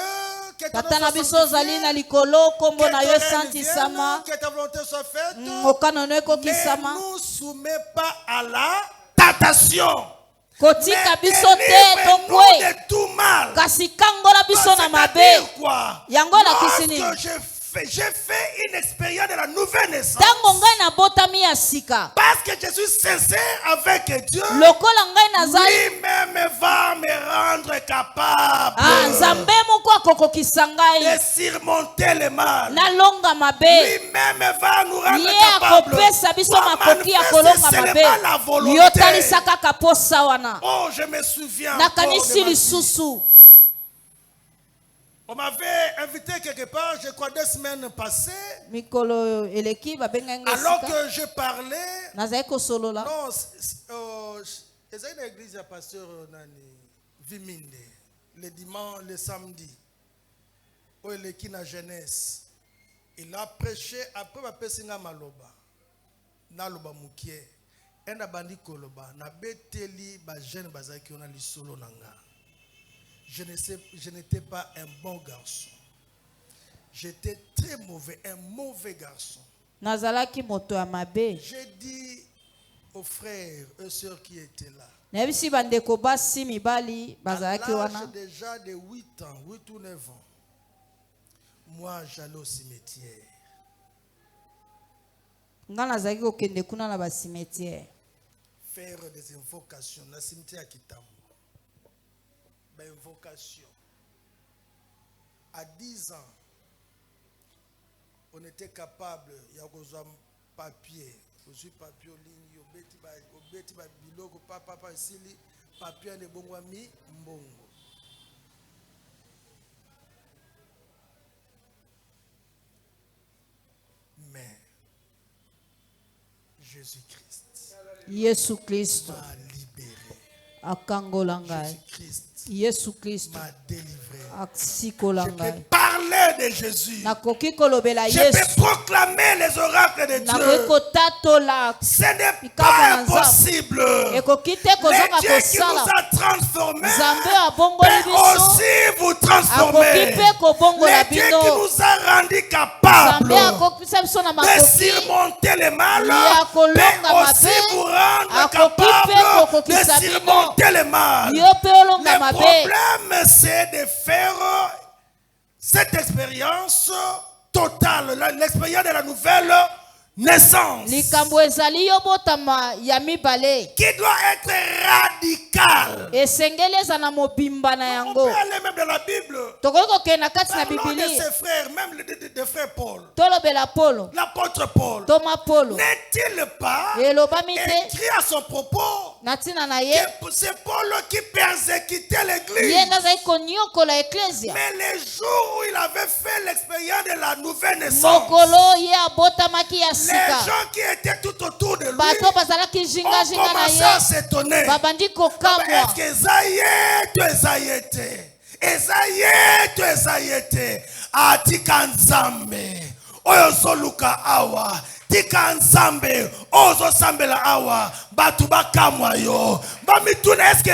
[SPEAKER 4] que ton
[SPEAKER 5] Tata
[SPEAKER 4] nom
[SPEAKER 5] na
[SPEAKER 4] soit
[SPEAKER 5] biso ozali na
[SPEAKER 4] sanctifié,
[SPEAKER 5] likolo, kombo
[SPEAKER 4] que
[SPEAKER 5] na
[SPEAKER 4] ton
[SPEAKER 5] yo
[SPEAKER 4] règne
[SPEAKER 5] esantisama.
[SPEAKER 4] vienne, que ta volonté soit faite.
[SPEAKER 5] Mokano no
[SPEAKER 4] Ne
[SPEAKER 5] ekokisama.
[SPEAKER 4] nous soumets pas à la tentation.
[SPEAKER 5] Kotika
[SPEAKER 4] Mais
[SPEAKER 5] biso te
[SPEAKER 4] délivre-nous
[SPEAKER 5] tokwe.
[SPEAKER 4] de tout mal.
[SPEAKER 5] Kasi kangola biso na mabe.
[SPEAKER 4] C'est-à-dire quoi?
[SPEAKER 5] Yango elakisi nini?
[SPEAKER 4] Lorsque j'ai fait une expérience de la nouvelle naissance.
[SPEAKER 5] Ntango ngai nabotami ya sika.
[SPEAKER 4] Parce que je suis sincère avec Dieu.
[SPEAKER 5] Lokola ngai nazali.
[SPEAKER 4] Lui-même va me rendre capable
[SPEAKER 5] Nzambe moko akokokisa
[SPEAKER 4] de
[SPEAKER 5] ngai.
[SPEAKER 4] surmonter le mal.
[SPEAKER 5] Nalonga mabe.
[SPEAKER 4] Lui-même va nous rendre
[SPEAKER 5] Ye
[SPEAKER 4] capable
[SPEAKER 5] akopesa biso
[SPEAKER 4] pour
[SPEAKER 5] makoki ya
[SPEAKER 4] manifester
[SPEAKER 5] kolonga
[SPEAKER 4] seulement la
[SPEAKER 5] mabe.
[SPEAKER 4] volonté.
[SPEAKER 5] Yo talisa kaka posa wana.
[SPEAKER 4] Oh, je me souviens encore
[SPEAKER 5] Nakanisi
[SPEAKER 4] de ma vie.
[SPEAKER 5] lisusu.
[SPEAKER 4] On m'avait invité quelque part, je crois 2 semaines passées,
[SPEAKER 5] Mikolo eleki babenga ngai
[SPEAKER 4] alors
[SPEAKER 5] sika.
[SPEAKER 4] que je parlais.
[SPEAKER 5] Nazali kosolola.
[SPEAKER 4] Non, c'est une église à pasteur Nani Viminde, le dimanche, le samedi, où il est na jeunesse. Il a prêché après ma pesinga maloba, na loba mukie, enda bandi koloba, na beteli ba jeune bazaki ona lisolo nanga. Je n'étais pas un bon garçon. J'étais très mauvais, un mauvais garçon.
[SPEAKER 5] Nazalaki moto ya mabe.
[SPEAKER 4] J'ai dit aux frères et sœurs qui étaient là,
[SPEAKER 5] Nayebisi bandeko basi mibali
[SPEAKER 4] à
[SPEAKER 5] bazalaki
[SPEAKER 4] l'âge
[SPEAKER 5] wana.
[SPEAKER 4] déjà de 8 ans, 8 ou 9 ans, moi j'allais au cimetière.
[SPEAKER 5] Nga nazalaki kokende kuna na basimetiere.
[SPEAKER 4] Faire des invocations dans le cimetière Kitambo. Invocation. À 10 ans, on était capable, il y a un papier, aussi papier en ligne, obeti ba biloko papa sili papier ne bongo mi mbongo. Mais Jésus-Christ
[SPEAKER 5] Yesu Kristo
[SPEAKER 4] m'a libéré.
[SPEAKER 5] akangola ngai.
[SPEAKER 4] Jésus-Christ
[SPEAKER 5] Yesu Kristo
[SPEAKER 4] m'a délivré.
[SPEAKER 5] asikola
[SPEAKER 4] Je peux
[SPEAKER 5] ngai.
[SPEAKER 4] parler de Jésus.
[SPEAKER 5] Nakoki kolobela
[SPEAKER 4] Je
[SPEAKER 5] Yesu.
[SPEAKER 4] peux proclamer les oracles de
[SPEAKER 5] Nakoki
[SPEAKER 4] Dieu.
[SPEAKER 5] kotatola.
[SPEAKER 4] Ce n'est
[SPEAKER 5] Bikambo
[SPEAKER 4] pas
[SPEAKER 5] na Nzambe.
[SPEAKER 4] impossible.
[SPEAKER 5] Ekoki te
[SPEAKER 4] Le
[SPEAKER 5] kozonga
[SPEAKER 4] Dieu qui nous
[SPEAKER 5] kosala.
[SPEAKER 4] a transformés
[SPEAKER 5] Nzambe abongoli
[SPEAKER 4] peut
[SPEAKER 5] biso.
[SPEAKER 4] aussi vous
[SPEAKER 5] Akoki
[SPEAKER 4] transformer.
[SPEAKER 5] pe kobongola
[SPEAKER 4] Le Dieu qui
[SPEAKER 5] bino.
[SPEAKER 4] nous a rendus capables
[SPEAKER 5] Nzambe akokisa biso na
[SPEAKER 4] de
[SPEAKER 5] makoki.
[SPEAKER 4] surmonter le mal
[SPEAKER 5] Ya kolonga
[SPEAKER 4] peut aussi
[SPEAKER 5] mabe.
[SPEAKER 4] vous rendre
[SPEAKER 5] Akoki
[SPEAKER 4] capable
[SPEAKER 5] pe
[SPEAKER 4] de
[SPEAKER 5] kokokisa bino.
[SPEAKER 4] surmonter le mal.
[SPEAKER 5] Yo pe olonga
[SPEAKER 4] Le
[SPEAKER 5] mabe.
[SPEAKER 4] problème, c'est de faire cette expérience totale, l'expérience de la nouvelle naissance,
[SPEAKER 5] Likambo ezali yo botama ya mibale.
[SPEAKER 4] qui doit être radicale.
[SPEAKER 5] Esengeli eza na mobimba na
[SPEAKER 4] On
[SPEAKER 5] yango.
[SPEAKER 4] peut aller même dans la Bible.
[SPEAKER 5] Tokoki kokenda kati na
[SPEAKER 4] Parlons de
[SPEAKER 5] Bibili.
[SPEAKER 4] ses frères, même de frère Paul.
[SPEAKER 5] Tolobela Polo.
[SPEAKER 4] L'apôtre Paul.
[SPEAKER 5] Toma Polo.
[SPEAKER 4] N'est-il pas
[SPEAKER 5] Elobami te
[SPEAKER 4] écrit à son propos
[SPEAKER 5] na ntina na ye.
[SPEAKER 4] que c'est Paul qui persécutait
[SPEAKER 5] Ye
[SPEAKER 4] l'église?
[SPEAKER 5] ngazali konyokola eklesia.
[SPEAKER 4] Mais les jours où il avait fait l'expérience de la nouvelle naissance,
[SPEAKER 5] Mokolo ye abotamaki ya
[SPEAKER 4] les
[SPEAKER 5] sika.
[SPEAKER 4] gens qui étaient tout autour de lui
[SPEAKER 5] Bato bazalaki
[SPEAKER 4] ont
[SPEAKER 5] jinga-jinga na
[SPEAKER 4] commencé à
[SPEAKER 5] ye.
[SPEAKER 4] s'étonner.
[SPEAKER 5] Babandi kokamwa.
[SPEAKER 4] Est-ce que Ezayete atika nzambe oyo soluka awa tika nzambe ozo sambela awa batu bakamwa yo bamituna est-ce que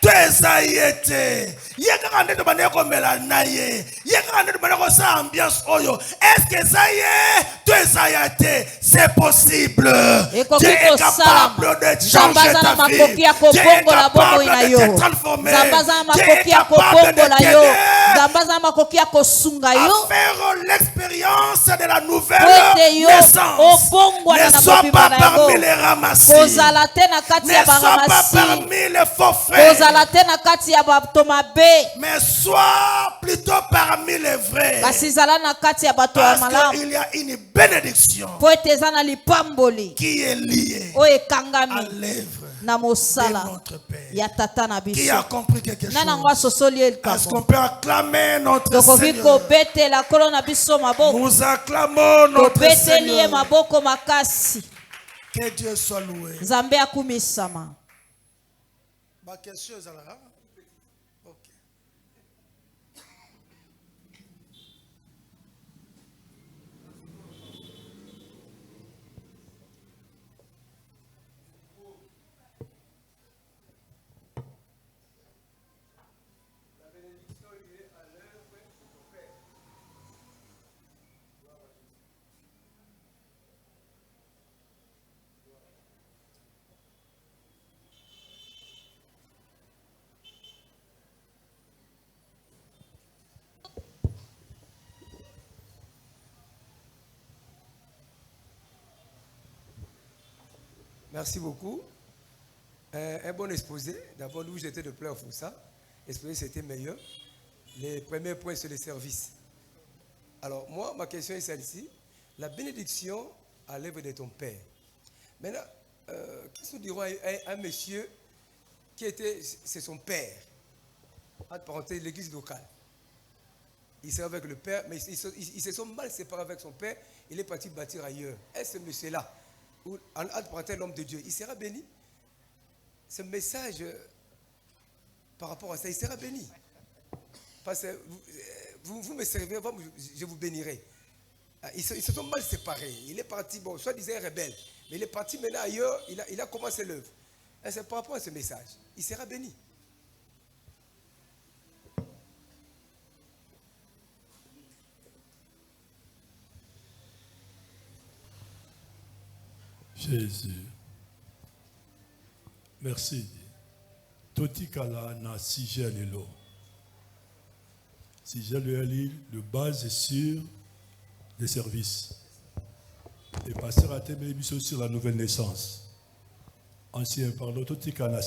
[SPEAKER 4] Ezayete ye kaka nde tobandeki komela na ye kaka nde tobandeki kosala ambiance oyo est-ce que Ezayete c'est possible.
[SPEAKER 5] Ekoki
[SPEAKER 4] Dieu est
[SPEAKER 5] kosala.
[SPEAKER 4] capable de
[SPEAKER 5] Nzambe
[SPEAKER 4] changer
[SPEAKER 5] aza na
[SPEAKER 4] ta vie.
[SPEAKER 5] makoki ya
[SPEAKER 4] Dieu est
[SPEAKER 5] kobongola bomoi na
[SPEAKER 4] capable
[SPEAKER 5] yo.
[SPEAKER 4] de te transformer.
[SPEAKER 5] Nzambe aza na
[SPEAKER 4] Dieu est
[SPEAKER 5] makoki ya
[SPEAKER 4] capable de
[SPEAKER 5] kobongola yo.
[SPEAKER 4] t'aider
[SPEAKER 5] Nzambe aza na makoki ya kosunga yo.
[SPEAKER 4] à faire l'expérience de la nouvelle
[SPEAKER 5] Ete yo
[SPEAKER 4] naissance.
[SPEAKER 5] obongwana
[SPEAKER 4] Ne
[SPEAKER 5] na
[SPEAKER 4] sois
[SPEAKER 5] mobimba
[SPEAKER 4] pas
[SPEAKER 5] na
[SPEAKER 4] parmi
[SPEAKER 5] yango.
[SPEAKER 4] les ramassis.
[SPEAKER 5] Kozala te na kati
[SPEAKER 4] Ne
[SPEAKER 5] ya
[SPEAKER 4] sois pas
[SPEAKER 5] baramasi.
[SPEAKER 4] parmi les faux frères.
[SPEAKER 5] Kozala te na kati ya bato mabe.
[SPEAKER 4] Mais sois plutôt parmi les vrais.
[SPEAKER 5] Kasi zala na kati ya bato ya
[SPEAKER 4] Parce
[SPEAKER 5] malamu.
[SPEAKER 4] qu'il y a une bénédiction
[SPEAKER 5] Po ete eza na lipamboli
[SPEAKER 4] qui est liée
[SPEAKER 5] oyo
[SPEAKER 4] à
[SPEAKER 5] ekangami
[SPEAKER 4] l'œuvre
[SPEAKER 5] na
[SPEAKER 4] de
[SPEAKER 5] mosala
[SPEAKER 4] notre Père.
[SPEAKER 5] ya tata na
[SPEAKER 4] Qui
[SPEAKER 5] biso.
[SPEAKER 4] a compris quelque chose?
[SPEAKER 5] Nana ngo asosoli
[SPEAKER 4] Est-ce
[SPEAKER 5] likambo.
[SPEAKER 4] qu'on peut acclamer notre
[SPEAKER 5] Tokoki
[SPEAKER 4] Seigneur?
[SPEAKER 5] kobetela kolo na biso maboko.
[SPEAKER 4] Nous acclamons notre
[SPEAKER 5] Tobeteli ye
[SPEAKER 4] Seigneur.
[SPEAKER 5] maboko makasi.
[SPEAKER 4] Que Dieu soit loué.
[SPEAKER 5] Nzambe akumisama.
[SPEAKER 4] Ma question est là. Ok.
[SPEAKER 6] Merci beaucoup. Un bon exposé. D'abord, nous j'étais de plein pour ça. L'exposé c'était meilleur. Les premiers points sur les services. Alors, moi, ma question est celle-ci. La bénédiction à l'œuvre de ton père. Maintenant, qu'est-ce que nous dirons à un monsieur qui était, c'est son père, entre parenthèses, l'église locale. Il s'est avec le père, mais ils se sont mal séparés avec son père. Il est parti bâtir ailleurs. Est-ce ce monsieur-là, entre parenthèses, l'homme de Dieu, il sera béni? Ce message, par rapport à ça, il sera béni. Parce que vous me servez, je vous bénirai. Ils se sont mal séparés. Il est parti, bon, soit disant rebelle, mais il est parti maintenant ailleurs, il a commencé l'œuvre. Et c'est par rapport à ce message. Il sera béni.
[SPEAKER 3] Jésus. Merci. Totikala na sije lelo. Sije le base sur les services. Et pasteur a été sur la nouvelle naissance. Ancien parlo totikala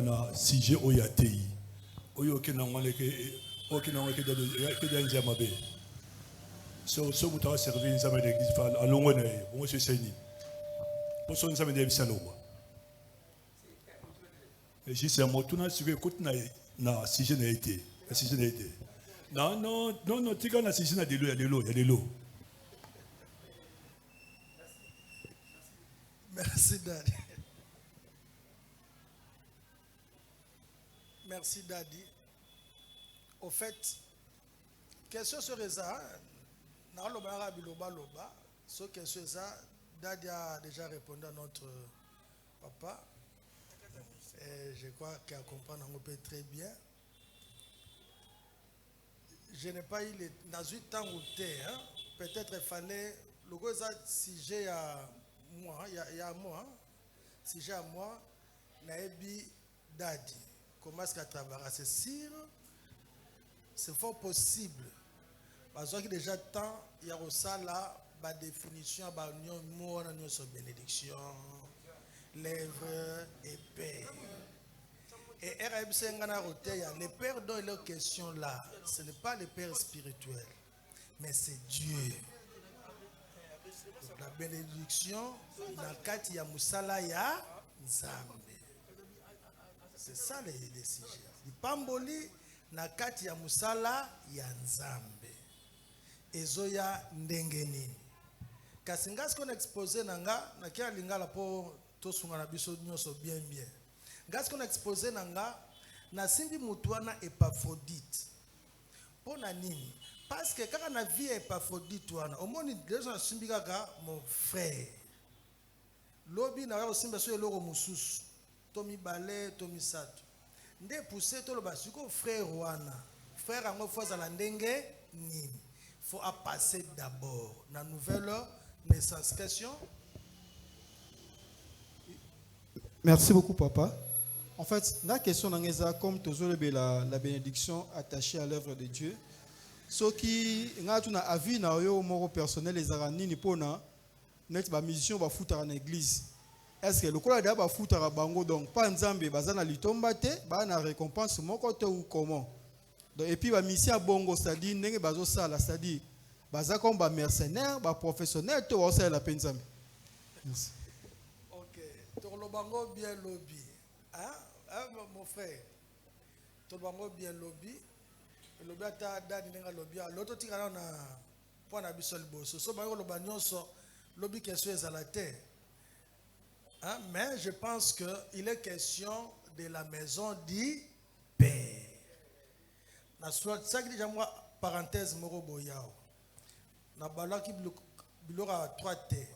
[SPEAKER 3] na sije oyatei. Oyo kenangole ke denja mabe. So mutawa servir nzambe l'église fa alongone. Bon c'est seni. Poso nzambe de bisaloba. Et je sais moi tout na suke écoute na sije na été. Sije na été. Non, tika na sije na de l'eau, il y a de l'eau.
[SPEAKER 4] Merci, Daddy. Merci, Daddy. Au fait, question sur ça, sur question ça, Daddy a déjà répondu à notre papa. Et je crois qu'il comprend un peu très bien. Je n'ai pas eu les 18 ans où tu es. Peut-être il fallait le gros sujet à moi, il y a moi, sujet à moi, Naebi Daddy. Comment est-ce qu'à travailler? C'est sûr, c'est fort possible. Parce que déjà tant il y a aussi là la définition de bénédiction, lèvres et paix. Et les pères dont il est question là, ce n'est pas les pères spirituels, mais c'est Dieu. Donc, la bénédiction, dans le cas de Moussala ya Nzambe. C'est ça les sujets. Le pamboli, dans le cas de Moussala ya Nzambe. Ezoya ndengeni. Kasinga ce qu'on a exposé nanga, na kia lingala po to sunga na biso nyoso bien. Gas qu'on a exposé nanga na simbi mutuana Épaphrodite. Pona nini? Parce que quand on a vu Épaphrodite wana, au moins les gens simbi kaka mon frère. Lobi na wa simba so eloko mususu. Tomi balé, tomi sato. Nde poussé to lo basiko frère wana. Frère ango fois za la ndenge nini. Faut à passer d'abord la nouvelle naissance. Question?
[SPEAKER 7] Merci beaucoup, papa. En fait, la question d'Angeza, comme toujours la bénédiction attachée à l'œuvre de Dieu, ce qui a vu na yo moro personnel les aranini pona net ba musicien ba foutre en église. Est-ce que le kola da ba foutre à bango donc pas nzambe bazana litomba te ba na récompense moko te ou comment? Donc et puis ba mission bongo c'est-à-dire ndenge bazo sala c'est-à-dire baza comme ba mercenaire, ba professionnel te wa sala la penzambe. Merci.
[SPEAKER 4] OK. Tolobango bien lobby. Hein? Mon frère, tout le monde bien lobby. Le lobby a dani nenga lobby. L'autre tirana na point na bisol bosso. So bango lobanyo so lobby question est à la terre. Hein? Mais je pense que il est question de la maison du Père. Na soit ça qui déjà moi parenthèse moro boyao. Na bala qui bilora 3 T.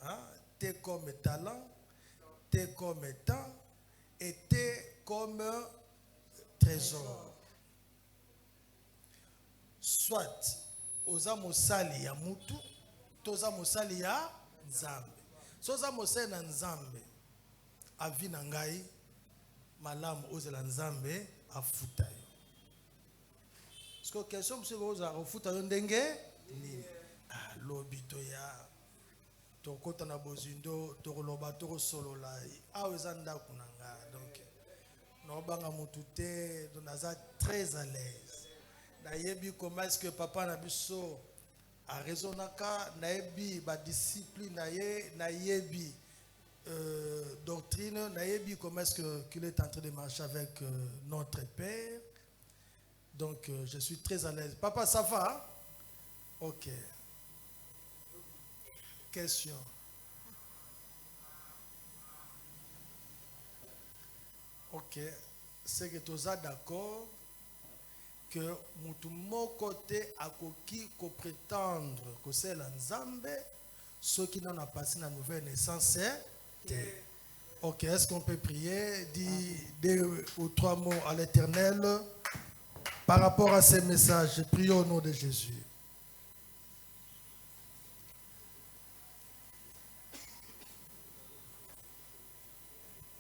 [SPEAKER 4] Hein? T comme talent, T comme temps. Était comme trésor. Soit oza mosali ya mutu, toza mosali ya Nzambe. Soza mosali na Nzambe, avi na ngai malamu ozela Nzambe afuta yo. Parce que question monsieur oza afuta yo ndenge ni lobi tokota na bozindo tokoloba tokosolola awa eza ndako na nga donc nobanga mutu te donc naza très à l'aise nayebi comment est-ce que papa na biso arezonaka nayebi badiscipline na ye nayebi doctrine nayebi comment est-ce qu'il est en train de marcher avec notre père donc je suis très à l'aise. Papa, ça va? Ok. Question. Ok. C'est que tu es d'accord que mon côté a qui prétendre que c'est l'Anzambe, ceux qui n'ont pas passé la nouvelle naissance. Ok. Est-ce qu'on peut prier, dire 2 ou 3 mots à l'Éternel par rapport à ces messages? Prions au nom de Jésus.